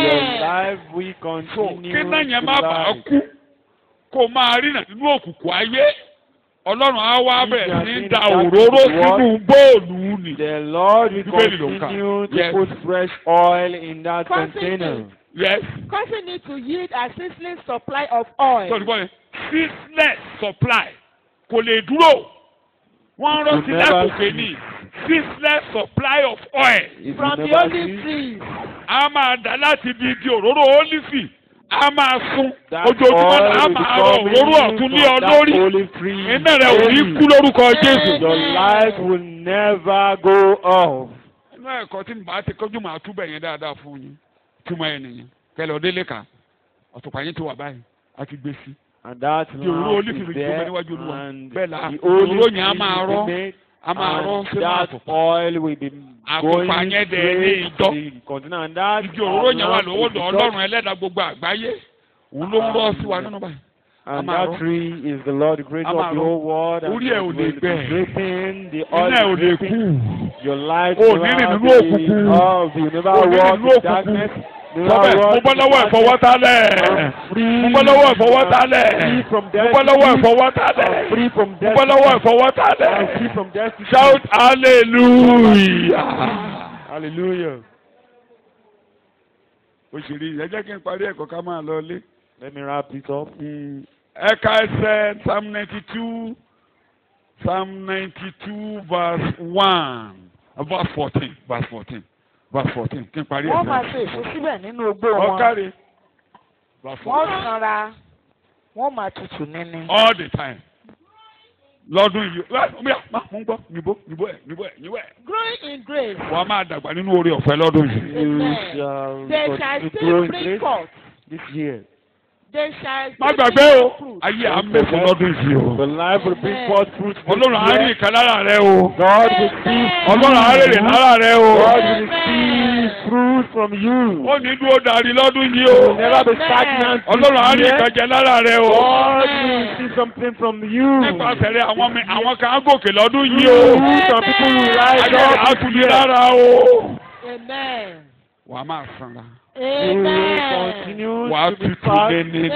Your life will So continue kí náà yẹn to má bàa light. kú kó o máa rí nínú òkùnkùn ayé. Ọlọ́run á wá bẹ̀rẹ̀ sí í da òróró sínú bóòlù nì. The Lord will Bíbélì ló ń kà. continue to Yes. put fresh oil in that Continue. container. Yes. causing it to yield a ceaseless supply of oil. So ìgbọ́ yẹn ceaseless supply kò lè dúró. Wọ́n rántí Will never lákòókè ní ceaseless supply of oil. It From will the never olive cease. trees. A máa dà láti ibi igi òróró ólífì. A máa sún. That Ojoojúmọ́ oil la will máa be rọ coming òróró ọ̀tún lé ọ from that lórí. olive tree. Iná rẹ̀ ò ní kú lórúkọ Jésù. Your life will never go off. Inú ẹ̀kọ́ tí màá ti kọjú màá túbẹ̀ yẹn dáadáa fún yín. Túmọ̀ ẹ̀ nìyẹn. Kẹlẹ̀ ọdẹ lẹ́ka. Ọ̀tùpá yín ti wà báyìí. A ti gbé sí. And that Ìdí òróró lamp olífì is méjì tó bẹ there, níwájú Olúwa. and Bẹ́ẹ̀ la the òróró olive yẹn á máa rọ́, tree will be made, á máa rọ́ and sínú that àtùpà. oil will be Àtùpà going yẹn dẹ̀ ní straight ìjọ. to the container, and that Ìdí òróró yẹn wà lamp lọ́wọ́ is the Ọlọ́run church, ẹlẹ́dàá gbogbo àgbáyé. Òun ló ń rọ́ sí wa nínú báyìí. and Amaro. that tree is the Lord, the creator of the Amaro. whole world, and Orí ẹ̀ ò it lè will be gbẹ. dripping, the Iná oil ẹ̀ ò is lè dripping. kú. Your life O will ní rìn never nínú òkùnkùn. be you never O ní rìn walk nínú in darkness. òkùnkùn. Never Sọ́bẹ̀, mo walk bọ́ in lọ́wọ́ darkness. ìfọwọ́tálẹ̀. Free, Mo bọ́ lọ́wọ́ ìfọwọ́tálẹ̀. free from Mo death. bọ́ lọ́wọ́ ìfọwọ́tálẹ̀. Free from Mo death. bọ́ lọ́wọ́ ìfọwọ́tálẹ̀. Free from death. Shout hallelujah. Hallelujah. Òṣèré ẹ jẹ́ kí n parí ẹ̀kọ́ ká máa lọ ilé. Let me wrap it up. Ẹ̀ka ẹsẹ̀ Psalm 92, Psalm 92 verse 1, verse 14, verse 14, verse 14. Kí n parí Wọ́n máa ẹsẹ̀. ṣe èso síbẹ̀ nínú ogbó wọn. Ọ̀kárí. Verse 14. Wọ́n sanra, wọ́n máa tutù níní. All the time. Lọ́dún yìí, mo ń gbọ́, níbo ẹ̀. Growing in grace. Wọ́n á máa dàgbà nínú oore ọ̀fẹ́ lọ́dún yìí. Amen. shall They continue shall to still grow in bring grace forth. this year. They shall Má still gbàgbé bring o, fruit. ayé à ń mẹ́fọ́ lọ́dún yìí o. The life will bring forth fruit this Ọlọ́run á rí year. ìkan lára rẹ o. God will receive. Ọlọ́run á rèrè lára rẹ o. God will receive fruit from you. Ó ní dúró darí lọ́dún yìí You o. will never be stagnant Ọlọ́run á rí this year. ìkan jẹ lára rẹ o. God will receive something from you. Nípasẹ̀ rẹ àwọn kan á gòkè lọ́dún yìí o. Some people will rise Ayé rẹ̀ á up tún this ní year. lára o. Amen. Wà á máa sanra. You will Amen. continue Wà á to be tutù fast. lẹ́nìí.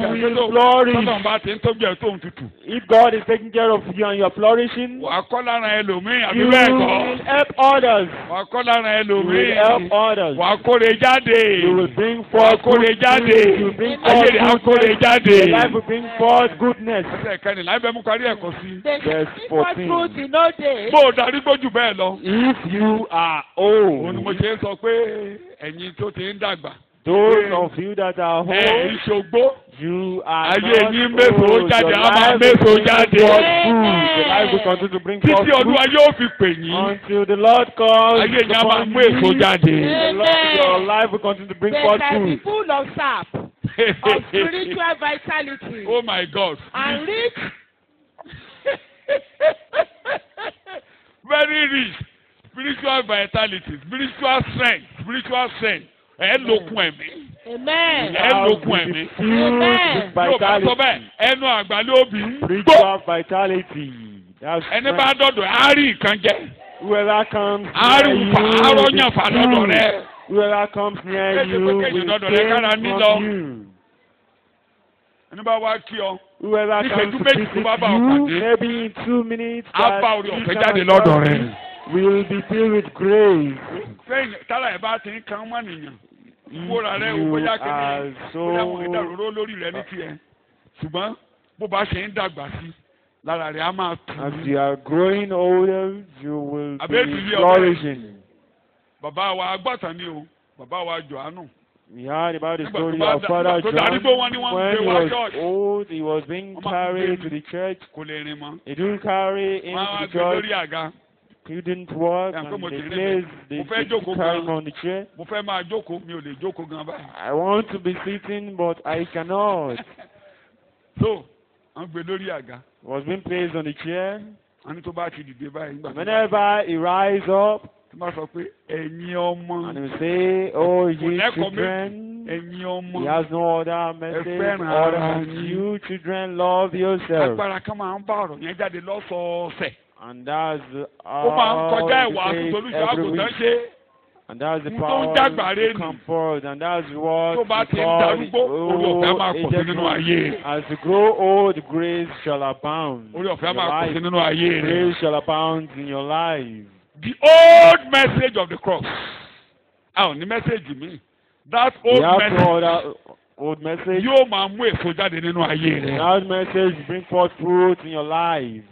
You will flourish. Tọ́lọ̀ bá ti ń tọ́jú ẹ̀ tó ń tutù. If God is taking care of you and you are flourishing, Wà á kọ́ lára ẹlòmíì àbí you bẹ́ẹ̀ will kọ́. help others. Wà á kọ́ lára You will ẹlòmíì. help others. Wà á kóre jáde. You will bring Wà á forth kóre good jáde. fruit. You will bring Ayé forth rẹ̀ á kóre goodness. jáde. Your life will bring forth goodness. Ẹsẹ̀ kẹ́ni láì bẹ́ẹ̀ mú kárí ẹ̀kọ́ sí. They shall Verse bring forth 14. fruit in no day. Bó o darí gbójú bẹ́ẹ̀ lọ. If you are Òun ni mo old, ṣe ń sọ pé ẹ̀yin tó ti ń dàgbà. those of you that are Ẹ̀ old, ìṣògbó. you are Ayé not yín méso old. jáde, Your á máa life will méso bring jáde. forth fruit. Your life will continue to bring forth Títí Olúwa fruit yóò fi pè yín. until the Lord calls Ayé yín á máa upon mú èso you. jáde. Your life will continue to bring They forth shall be fruit. full of sap, of spiritual vitality, Oh my God. and rich. Very rich. Spiritual vitality, spiritual strength. Ẹ lókun ẹ̀mí. Amen. Ẹ lókun ẹ̀mí. Filled with Yóò bá sọ bẹ́ẹ̀, vitality. ẹnu àgbà ló bí ń gbó. Spiritual vitality. That's Ẹni bá strength. dọ̀dọ̀ á rí nǹkan jẹ. Whoever comes Á rí near you nfa, á will rọ́yàn fà be lọ́dọ̀ filled. rẹ. Whoever comes near Ẹ ṣe you pé will kéèyàn dọ̀dọ̀ rẹ kára gain nílọ. from you. Ẹni bá wá kí ọ. Whoever Ní comes ìṣẹ́jú to méjì visit tó bá bá ọ you, pàdé. maybe in 2 minutes, Á that bá orí you ọ̀fẹ́ come jáde and lọ́dọ̀ talk rẹ. to, will be filled with grace. Sẹ́yìn tára ẹ̀ bá ti ń kan mọ́ nìyàn. Ìwúra rẹ ò You bóyá are kéde. Bóyá wọn so, ìdàrúró lórí rẹ ní tiẹ̀. Ṣùgbọ́n bó bá ṣe ń dàgbà sí, lára rẹ̀ á máa tù. as you are growing older, you will Àbẹ́ be ìdílé ọ̀bẹ. flourishing. Bàbá wa agbọ́tàn ni o, bàbá wa Jòhánù. We heard about the Nígbà tó story bá of dà- Father nígbà tó darúgbó wọn ni John. wọ́n ń When gbé he wá was church. old, he was being Wọ́n máa ń carried gbé to the church. Kò lè rìn mọ́. They do carry him Wọ́n á wá to the gbé church. lórí àga. He didn't walk, Yeah, and come on, they Jeremy. placed they Mo fẹ́ they jókòó carry him gan. on the chair. Mo fẹ́ máa jókòó, mi ò lè jókòó gan báyìí. I want to be sitting, but I cannot. So, wọ́n gbé lórí àga. He was being placed on the chair. Wọ́n ní tó bá ti dìde báyìí. nígbà tó bá- Whenever he rise up, Tí wọ́n sọ pé ẹ̀yin ọmọ. and he will say, "Oh, Kò ye lẹ́kọ̀ọ́ children," Ẹ̀yin ọmọ. he has no other message fẹ́ràn other ara than yín. you children love yourself. Agbára kan máa ń bá ọ̀rọ̀ yẹn jáde lọ́sọ̀ọ̀sẹ̀. And that's Ó máa ń all kọjá the ìwà faith àtúntò every olùṣọ́ àgùntàn week. ṣe. And that's the N tó ń power dàgbà rè to nì. come forward. And that's what Tó bá we ti ń call darúgbó, orí ọ̀fẹ́ á máa pọ̀ sí nínú ayé rẹ̀. As you grow old, grace shall abound. Orí ọ̀fẹ́ á in máa your pọ̀ sí life. nínú ayé rẹ̀. Grace shall abound in your life. The old message of the cross. Àwọn ní mẹ́sẹ̀gì mi. That We old have no message other old message. yóò máa mú èso jáde nínú ayé rẹ̀. That message bring forth fruit in your life.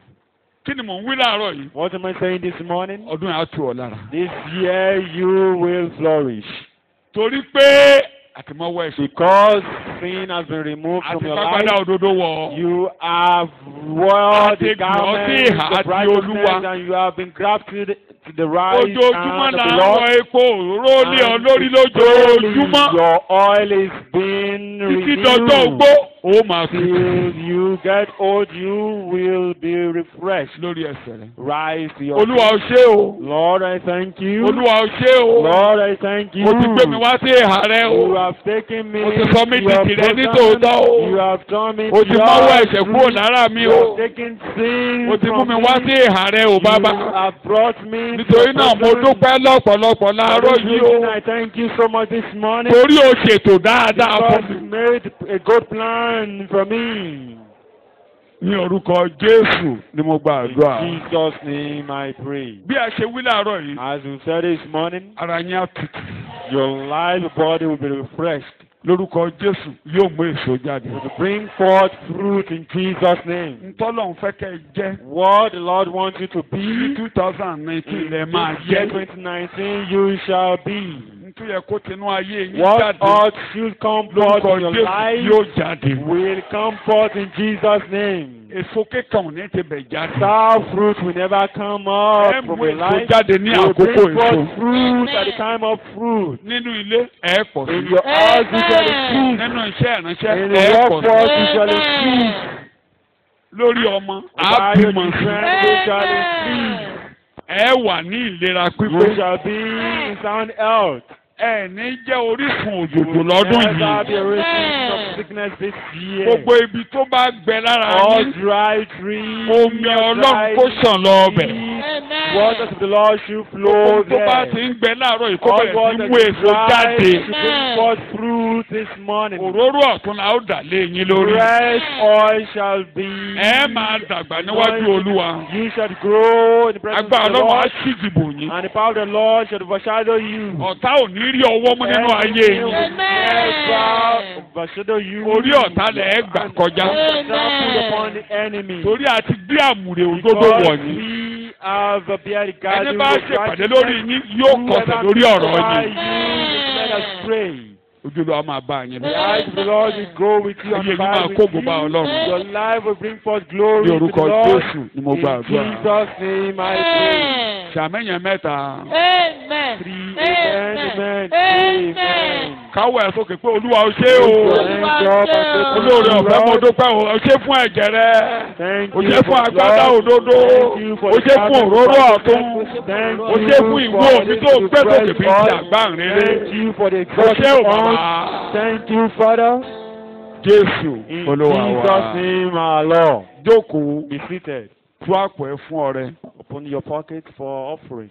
Kí ni mò ń wí láàárọ̀ yìí? What am I saying this morning? Ọdún yẹn á tù ọ́ lára. This year you will flourish. Torí pé àtìmọ́wọ́ ẹ̀ṣẹ̀ Because sin has been removed àti from your pápádà life. òdodo wọ̀. You have worn the Àti gbọ̀n sí garment ìhà of àti Olúwa. righteousness, and you have been grafted to the right Ojoojúmọ́ hand là of the ń wọ Lord. epo òróró lé ọ lórí Daily lójoojúmọ́. your oil is being Títí dọjọ́ renewed ogbó. ó máa tutù Till you get old, you will be refreshed. lórí ẹsẹ̀ rẹ̀. Rise to your Olúwa feet. ó ṣé o. Lord, I thank you. Olúwa ó ṣé o. Lord, I thank you. Mo ti gbé mi wá sí ìhà rẹ You o. have taken me Mo ti sọ mí to di your tìrẹ ní bosom. tòótọ́ o. You have turned me O to ti your mọ́wọ́ ẹ̀ṣẹ̀ kúrò truth. lára mi You o. have taken sin O ti mú from mi me. wá sí ìhà rẹ o You bàbá. have brought me to Nítorí your náà mo bosom. dúpẹ́ lọ́pọ̀lọpọ̀ For láàárọ̀ this yìí reason, o. I thank you so much this morning. Torí o ṣètò dáadáa Because fún you mi. made a good plan for me. Ní orúkọ Jésù ni mo gba In àdúrà. Jesus' name I pray. Bí a ṣe wí láàárọ̀ yìí, As we said this morning, ara yín á tutù. your life body will be refreshed. Lórúkọ Jésù yóò mú èso jáde. To bring forth fruit in Jesus' name. Ntọ́lọ́hún fẹ́ kẹ́ ẹ jẹ́. What the Lord wants you to Ní be, 2019 lẹ in máa this year jẹ́. 2019 you shall be. Nítorí ẹ kó tinú ayé yín What jáde. ought should come forth Lórúkọ in your Jésù life yóò jáde. will come forth in Jesus' name. Èso kíkan ò ní ti bẹ̀ jáde. Sour fruit will never come Ẹ up from mú your èso life. jáde ní You will àkókò bring èso. forth fruit at the time of fruit. Nínú ilé ẹ pọ̀ In sí. your house you shall increase. Nínú iṣẹ́ ìránṣẹ́ In ẹ the pọ̀ sí. workforce you shall increase. Lórí ọmọ By your àbímọ sí. children you shall increase. Ẹ wà ní ìlera You pípé. shall be in sound health. Ẹ ní jẹ́ orísun You òjòjò will lọ́dún never be a yìí. reason of sickness this year. Gbogbo ibi tó bá gbẹ lára All yín. dry trees, Omi Ọlọ́run kó sàn lọ ọbẹ̀. waters of the Lord should flow Gbogbo tó bá there. ti ń gbẹ láàárọ̀ yìí kó All bẹ̀rẹ̀ sí waters mú èso dry jáde. should bring forth fruit this morning. Òróró ọ̀tún la ó dà lé yín lórí. Fresh oil shall be. Ẹ máa dàgbà níwájú Olúwa. You shall grow in the presence Agbára of the Ọlọ́run á Lord, sì dìbò yín. and the power of the Lord shall overshadow you. Ọ̀tá ò ní rí ọwọ́ mú nínú ayé Enemy yín. will never overshadow you. Orí ọ̀tá lẹ̀ ẹ́ gbà kọjá. Trample upon the enemy. Torí àti gbé àmùrè òdodo Because wọ̀nyí. we have a bear Ẹni regarding bá ṣèpàdé lórí yín yóò kọsẹ̀ lórí ọ̀rọ̀ yín. Let us pray. Ojúlọ a máa bá yín The lọ. eyes of the Lord will go with you Ayé and yín máa abide kó with gbogbo you. Ọlọ́run. Your life will bring forth glory Ní to the orúkọ Lord. Jésù ni mo gba In àdúrà. Jesus' name I pray. Ṣàmẹ́yìn mẹ́ta. Amen. Three, amen, amen, amen. Káwọ́ ẹ̀ sókè pé Olúwa ó ṣé o. Thank God, Olóore ọ̀fẹ́ mo dúpẹ́ o. Ó ṣé fún ẹ̀jẹ̀ rẹ. Thank Ó you ṣé fún for agbádá blood. òdodo. Thank you for Ó ṣé the fún blood. òróró ọ̀tún. Thank Ó ṣé fún you ìwọ for òbí the tó gbé sókè bí ti fresh àgbá oil. rere. Thank you for the Ó ṣé o exalted bàbá. oil. Thank you, Father. Jésù In Olúwa Jesus' wa. name, our Lord. Jókòó Be seated. tú àpò ẹ̀ fún ọrẹ. Open your pocket for offering.